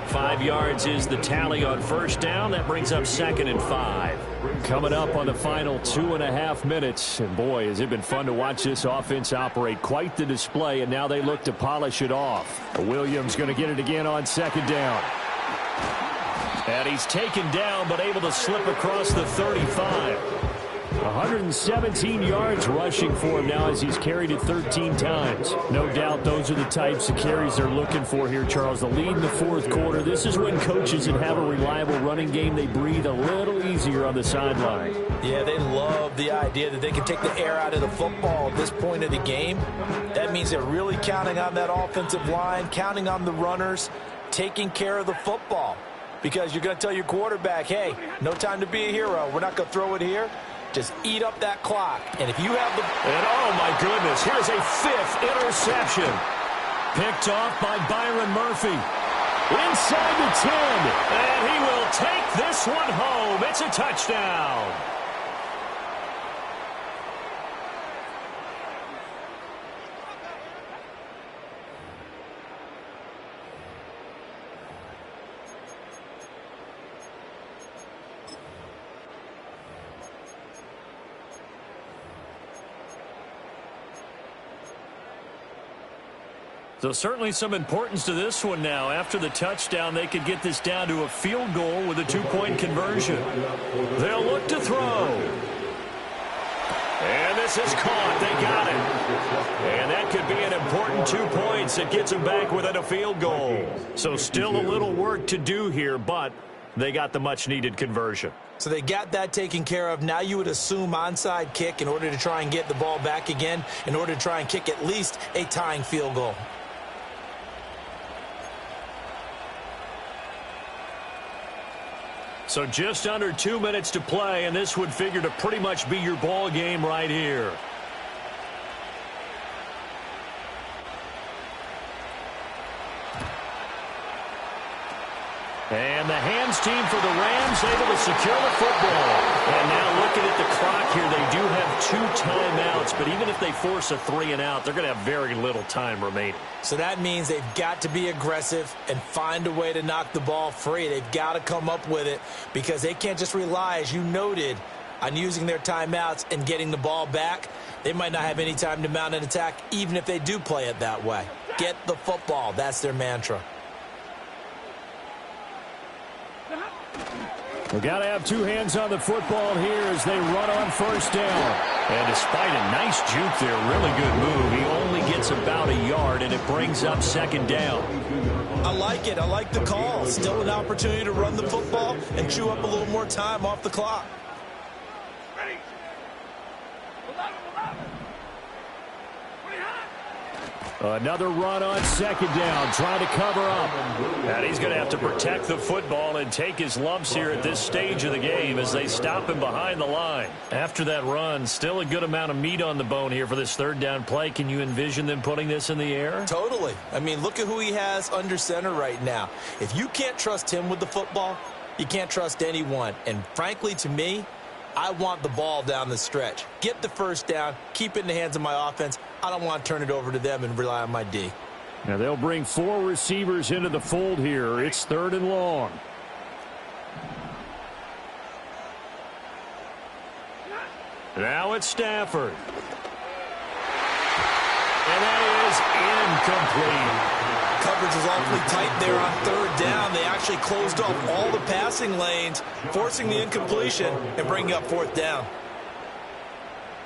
5 yards is the tally on first down. That brings up 2nd and 5. Coming up on the final 2.5 minutes. And boy, has it been fun to watch this offense operate. Quite the display, and now they look to polish it off. Williams going to get it again on 2nd down. And he's taken down, but able to slip across the 35. 117 yards rushing for him now as he's carried it 13 times. No doubt those are the types of carries they're looking for here, Charles. The lead in the fourth quarter. This is when coaches that have a reliable running game, they breathe a little easier on the sideline. Yeah, they love the idea that they can take the air out of the football at this point of the game. That means they're really counting on that offensive line, counting on the runners, taking care of the football. Because you're going to tell your quarterback, hey, no time to be a hero. We're not going to throw it here. Just eat up that clock. And if you have the... And oh, my goodness, here's a 5th interception. Picked off by Byron Murphy. Inside the 10. And he will take this one home. It's a touchdown. So certainly some importance to this one now. After the touchdown, they could get this down to a field goal with a 2-point conversion. They'll look to throw. And this is caught. They got it. And that could be an important 2 points. It gets them back within a field goal. So still a little work to do here, but they got the much-needed conversion. So they got that taken care of. Now you would assume onside kick in order to try and get the ball back again, in order to try and kick at least a tying field goal. So just under 2 minutes to play, and this would figure to pretty much be your ball game right here. And the hands team for the Rams able to secure the football. And now looking at the clock here, they do have 2 timeouts, but even if they force a 3-and-out, they're going to have very little time remaining. So that means they've got to be aggressive and find a way to knock the ball free. They've got to come up with it because they can't just rely, as you noted, on using their timeouts and getting the ball back. They might not have any time to mount an attack, even if they do play it that way. Get the football. That's their mantra. We've got to have 2 hands on the football here as they run on first down. And despite a nice juke there, really good move, he only gets about a yard, and it brings up 2nd down. I like it. I like the call. Still an opportunity to run the football and chew up a little more time off the clock. Another run on 2nd down, trying to cover up. And he's going to have to protect the football and take his lumps here at this stage of the game as they stop him behind the line. After that run, still a good amount of meat on the bone here for this 3rd down play. Can you envision them putting this in the air? Totally. I mean, look at who he has under center right now. If you can't trust him with the football, you can't trust anyone. And frankly, to me, I want the ball down the stretch. Get the 1st down, keep it in the hands of my offense. I don't want to turn it over to them and rely on my D. Now they'll bring 4 receivers into the fold here. It's 3rd and long. Now it's Stafford. And that is incomplete. Coverage is awfully tight there on 3rd down. They actually closed off all the passing lanes, forcing the incompletion and bringing up 4th down.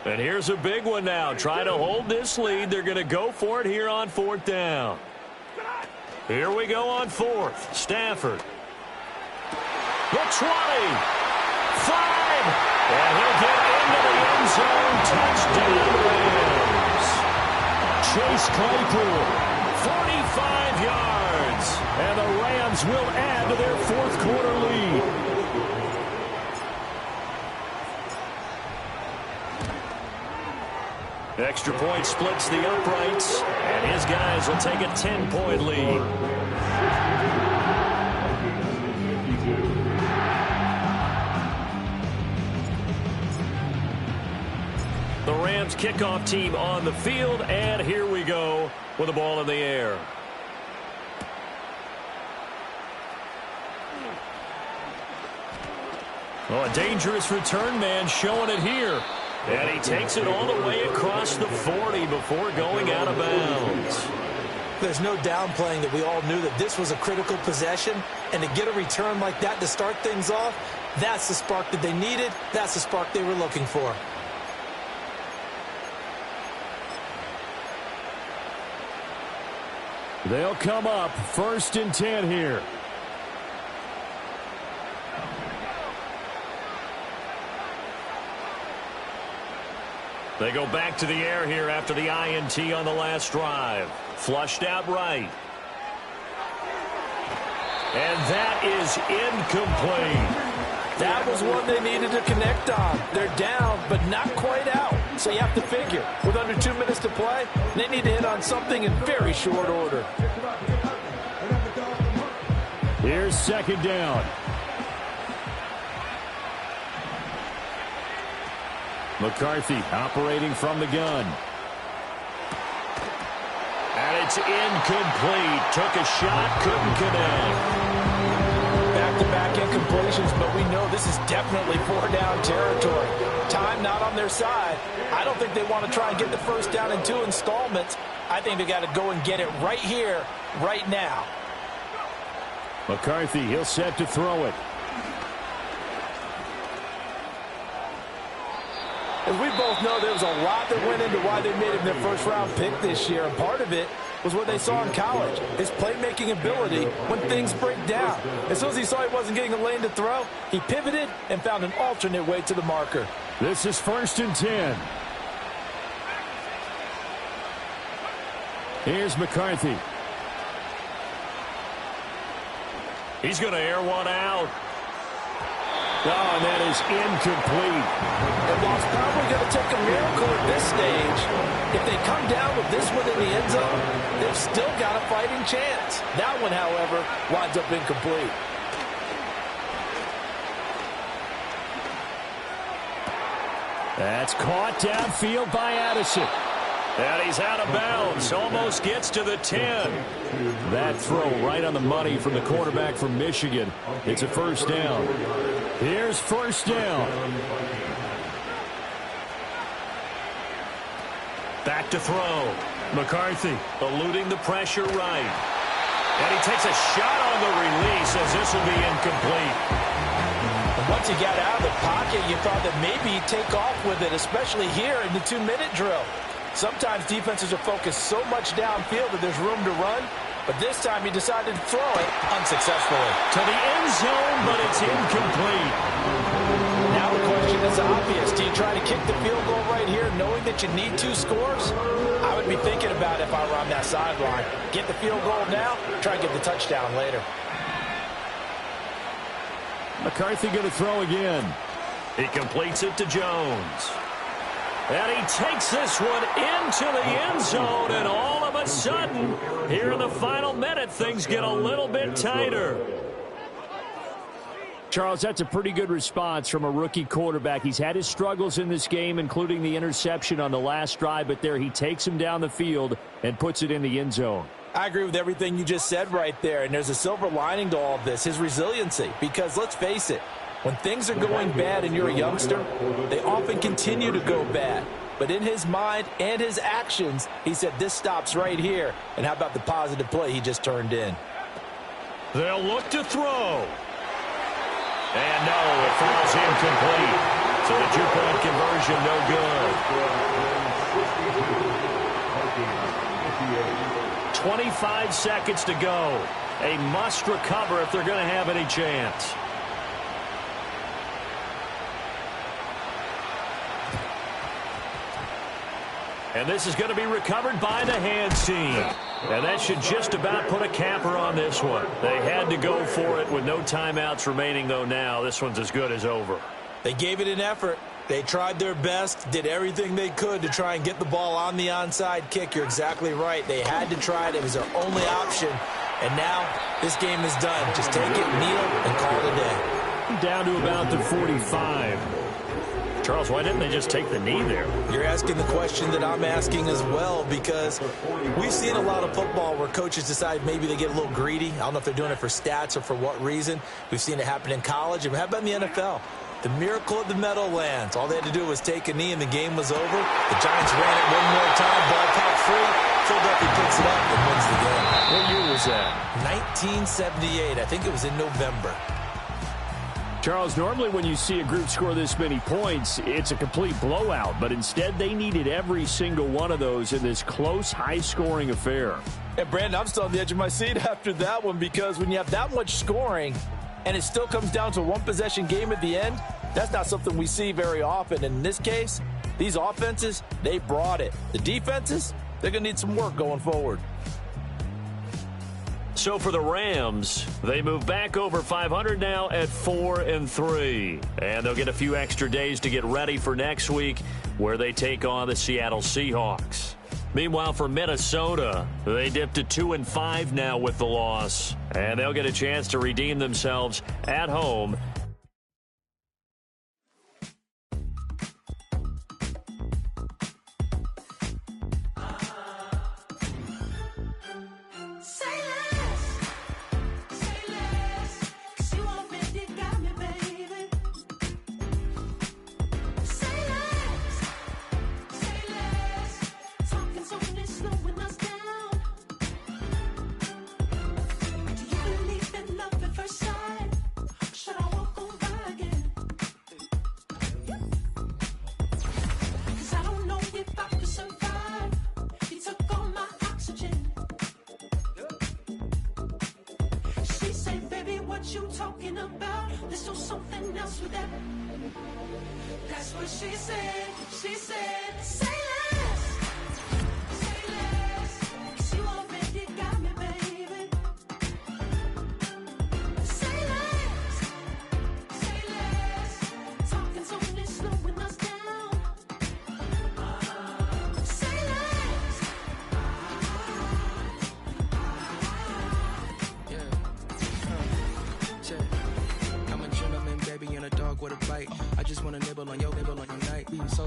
And here's a big one now. Trying to hold this lead. They're going to go for it here on 4th down. Here we go on 4th. Stafford. The 20. 5. And he'll get into the end zone. Touchdown Rams. Chase Claypool. 45 yards. And the Rams will add to their 4th quarter lead. Extra point splits the uprights, and his guys will take a 10-point lead. The Rams kickoff team on the field, and here we go with the ball in the air. Oh, a dangerous return man showing it here. And he takes it all the way across the 40 before going out of bounds. There's no downplaying that we all knew that this was a critical possession. And to get a return like that to start things off, that's the spark that they needed. That's the spark they were looking for. They'll come up 1st and 10 here. They go back to the air here after the INT on the last drive. Flushed out right. And that is incomplete. That was one they needed to connect on. They're down, but not quite out. So you have to figure, with under 2 minutes to play, they need to hit on something in very short order. Here's second down. McCarthy operating from the gun. And it's incomplete. Took a shot, couldn't connect. Back-to-back incompletions, but we know this is definitely 4-down territory. Time not on their side. I don't think they want to try and get the first down in 2 installments. I think they got to go and get it right here, right now. McCarthy, he'll set to throw it. As we both know, there was a lot that went into why they made him their first-round pick this year, and part of it was what they saw in college, his playmaking ability when things break down. As soon as he saw he wasn't getting a lane to throw, he pivoted and found an alternate way to the marker. This is 1st and 10. Here's McCarthy. He's going to air one out. Oh, and that is incomplete. And while it's probably going to take a miracle at this stage, if they come down with this one in the end zone, they've still got a fighting chance. That one, however, winds up incomplete. That's caught downfield by Addison. And he's out of bounds. Almost gets to the 10. That throw right on the money from the quarterback from Michigan. It's a first down. Here's first down. Back to throw. McCarthy eluding the pressure right. And he takes a shot on the release as this will be incomplete. And once he got out of the pocket, you thought that maybe he'd take off with it, especially here in the 2-minute drill. Sometimes defenses are focused so much downfield that there's room to run, but this time he decided to throw it unsuccessfully. To the end zone, but it's incomplete. Now the question is obvious. Do you try to kick the field goal right here knowing that you need 2 scores? I would be thinking about it if I were on that sideline. Get the field goal now, try and get the touchdown later. McCarthy going to throw again. He completes it to Jones. And he takes this one into the end zone, and all of a sudden, here in the final minute, things get a little bit tighter. Charles, that's a pretty good response from a rookie quarterback. He's had his struggles in this game, including the interception on the last drive, but there he takes him down the field and puts it in the end zone. I agree with everything you just said right there, and there's a silver lining to all of this, his resiliency, because let's face it, when things are going bad and you're a youngster, they often continue to go bad. But in his mind and his actions, he said this stops right here. And how about the positive play he just turned in? They'll look to throw. And no, it falls incomplete. So the 2-point conversion no good. 25 seconds to go. A must recover if they're going to have any chance. And this is going to be recovered by the hands team. And that should just about put a capper on this one. They had to go for it with no timeouts remaining, though now. This one's as good as over. They gave it an effort. They tried their best, did everything they could to try and get the ball on the onside kick. You're exactly right. They had to try it. It was their only option. And now this game is done. Just take it, kneel, and call it a day. Down to about the 45. Charles, why didn't they just take the knee there? You're asking the question that I'm asking as well, because we've seen a lot of football where coaches decide maybe they get a little greedy. I don't know if they're doing it for stats or for what reason. We've seen it happen in college, and how about in the NFL? The miracle of the Meadowlands. All they had to do was take a knee, and the game was over. The Giants ran it one more time, ball popped free. Philadelphia picks it up and wins the game. What year was that? 1978. I think it was in November. Charles, normally when you see a group score this many points, it's a complete blowout. But instead, they needed every single one of those in this close, high-scoring affair. And, Brandon, I'm still on the edge of my seat after that one, because when you have that much scoring and it still comes down to a one-possession game at the end, that's not something we see very often. And in this case, these offenses, they brought it. The defenses, they're going to need some work going forward. So for the Rams, they move back over 500 now at 4-3. And they'll get a few extra days to get ready for next week where they take on the Seattle Seahawks. Meanwhile, for Minnesota, they dipped to 2-5 now with the loss. And they'll get a chance to redeem themselves at home.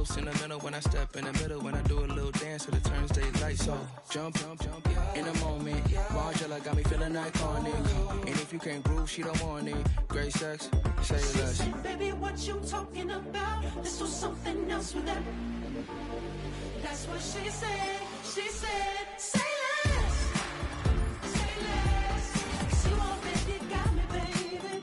Sentimental when I step in the middle, when I do a little dance till it turns daylight. So jump, in the moment. Margella got me feeling iconic. And if you can't groove, she don't want it. Great sex, say less. She said, baby, what you talking about? Let's do something else with that. That's what she said. She said, say less. Say less. You already got me, baby.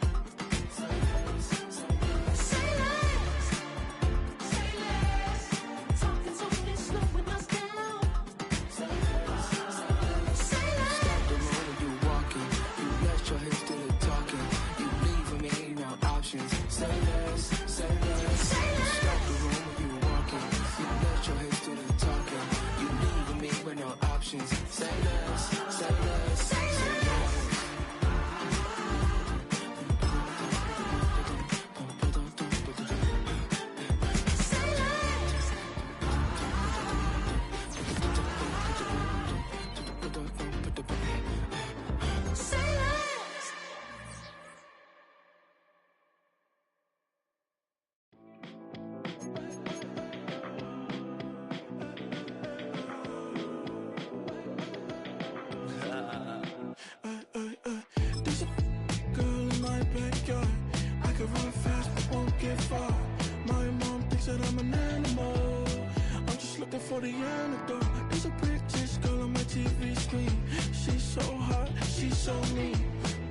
For the antidote, there's a pretty girl on my TV screen. She's so hot, she's so mean.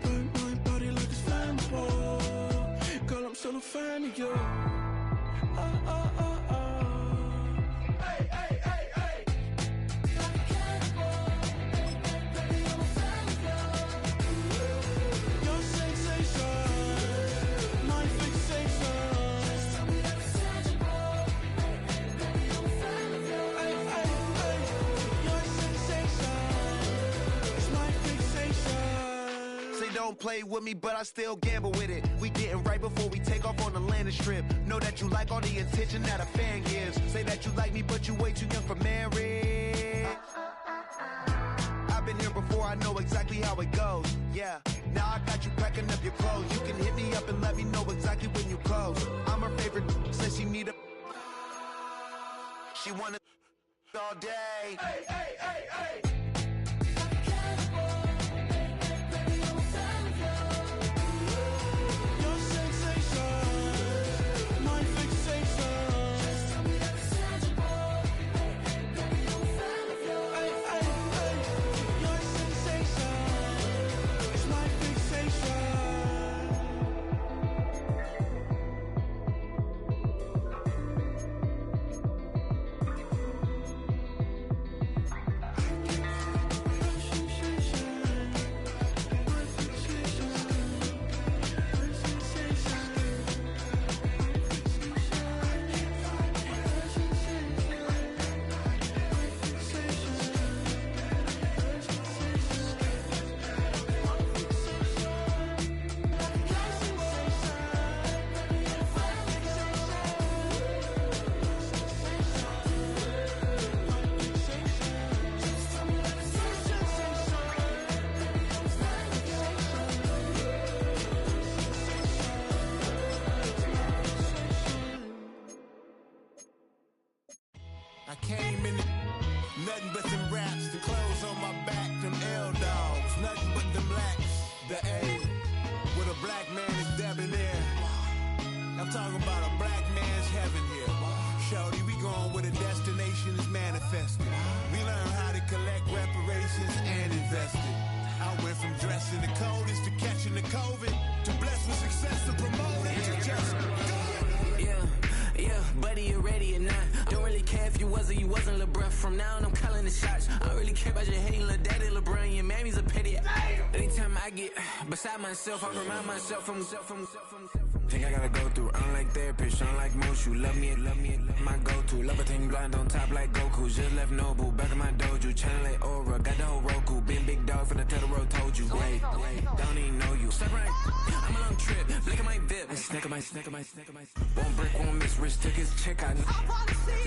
Burn my body like it's flammable. Girl, I'm still a fan of you. Hey, hey, hey, hey. Like a cannibal. Baby, I'm a fan of you. Your sensation, my fixation. Just tell me that it's tangible. Baby, I'm a fan of you. Don't play with me, but I still gamble with it. We getting right before we take off on the landing strip. Know that you like all the attention that a fan gives. Say that you like me, but you way too young for marriage. I've been here before, I know exactly how it goes. Yeah, now I got you packing up your clothes. You can hit me up and let me know exactly when you close. I'm her favorite, says she need a... She wanna all day. Hey, hey, hey, hey. I came in nothing but them raps, the clothes on my back, them L-dogs, nothing but them blacks, the A, with a black man is debonair. I'm talking about a black man's heaven here. Shorty, we going where the destination is manifested. We learn how to collect reparations and invest it. I went from dressing the coldest to catching the COVID, to blessed with success to promote it, to just do it. Yeah, buddy, you ready or not? Don't really care if you was or you wasn't, LeBron. From now on, I'm calling the shots. I don't really care about your hating, little daddy, LeBron. Your mammy's a petty. Anytime I get beside myself, I remind myself from. Think I gotta go through. I don't like therapist, I don't like most. You love me, my go-to. Love a thing blind on top like Goku. Just left Noble, back in my dojo. Channel like Aura, got the whole Roku. Been big dog from the Tether Road, told you. Wait, don't even know you. Step right, I'm a long trip. Look at my VIP. Snack of my. One brick, one miss. Rich took his chick, I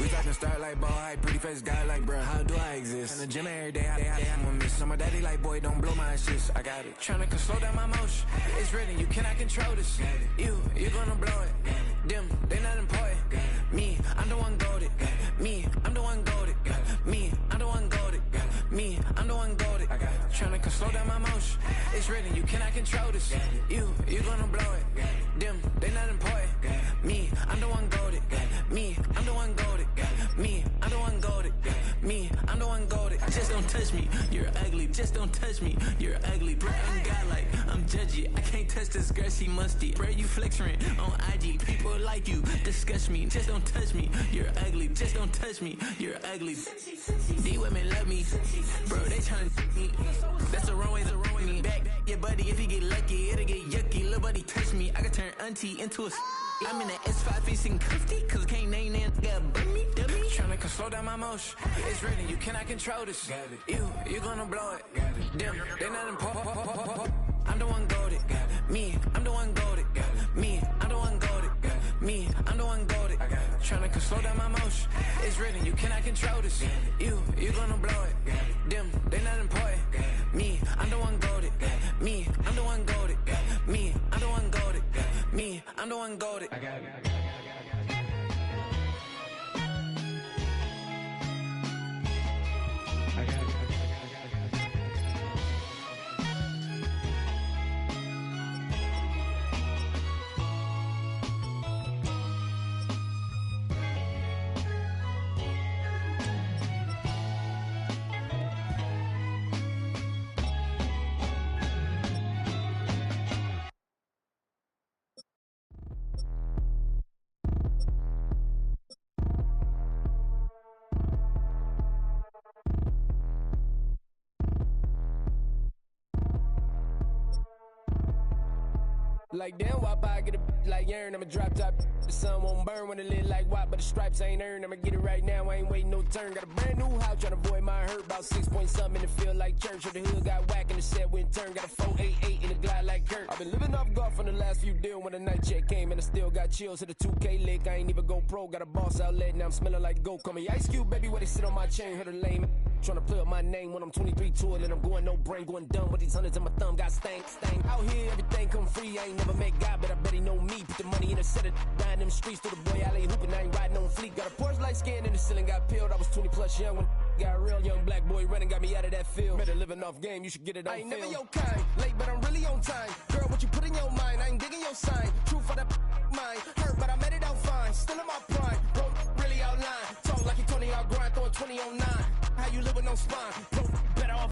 we talking start like ball high, pretty face guy like, bruh, how do I exist? In the gym every day, I'm a miss. So my daddy like, boy, don't blow my assist. I got it. Tryna slow down my motion. It's written, you cannot control this. You gonna blow it. Them, they not important. Me, I'm the one goated. Me, I'm the one goated. Me, I'm the one goated. Me, I'm the one goated. Tryna slow down my motion. It's written, you cannot control this. You gonna blow it. Them, they not important. Me, I'm the one goated. Me, I'm the one goated. Me, I'm the one goated. Me, I'm the one goated. Just don't touch me, you're ugly. Just don't touch me, you're ugly. Bro, I'm godlike, I'm judgy. I can't touch this girl, she musty. Bro, you flexing on IG. People like you disgust me. Just don't touch me, you're ugly. Just don't touch me, you're ugly. These women love me, bro, they tryna me. That's the wrong way, back your buddy, if he get lucky, it'll get yucky. Little buddy touch me, I can turn auntie into a I'm in the S5 facing comfy, cause can't name that got burn me, dummy. Tryna slow down my motion. It's written, you cannot control this. You gonna blow it. Them, they not important. I'm the one goated. Me, I'm the one goated. Me, I'm the one goated. Me, I'm the one goated. Tryna slow down my motion. It's written, you cannot control this. You gonna blow it. Them, they not important. Me, I'm the one goated. Me, I'm the one goated. Me, I'm the one goated. Me, I'm the one goated. I got it. Like damn, wop, I get a like urn. I'ma drop top. The sun won't burn when it lit like wop, but the stripes ain't earned. I'ma get it right now, I ain't waiting no turn. Got a brand new house, tryna avoid my hurt. About 6 point something in the field like church. Or the hood got whack and the set went turn. Got a 488 in the glide like Kurt. I've been living off golf on the last few deals. When the night check came and I still got chills. Hit a 2K lick, I ain't even go pro. Got a boss outlet, now I'm smelling like gold. Call me Ice Cube, baby, where they sit on my chain. Heard a lame tryna play up my name when I'm 23 to it. And I'm going no brain, going dumb with these hundreds in my thumb. Got stank. Out here, everything come free. I ain't never met God, but I bet he know me. Put the money in a set of down them streets to the boy alley hooping. I ain't riding on fleek. Got a Porsche light skin in the ceiling, got peeled. I was 20 plus young when got real. Young black boy running, got me out of that field. Better living off game, you should get it on film. I ain't never your kind, late but I'm really on time. Girl, what you put in your mind, I ain't digging your sign. True for that mind, hurt but I made it out fine. Still in my prime, bro, really outline. Talk like you Tony, I'll grind, throw a 20 on 9. How you living on spine? Bro, better off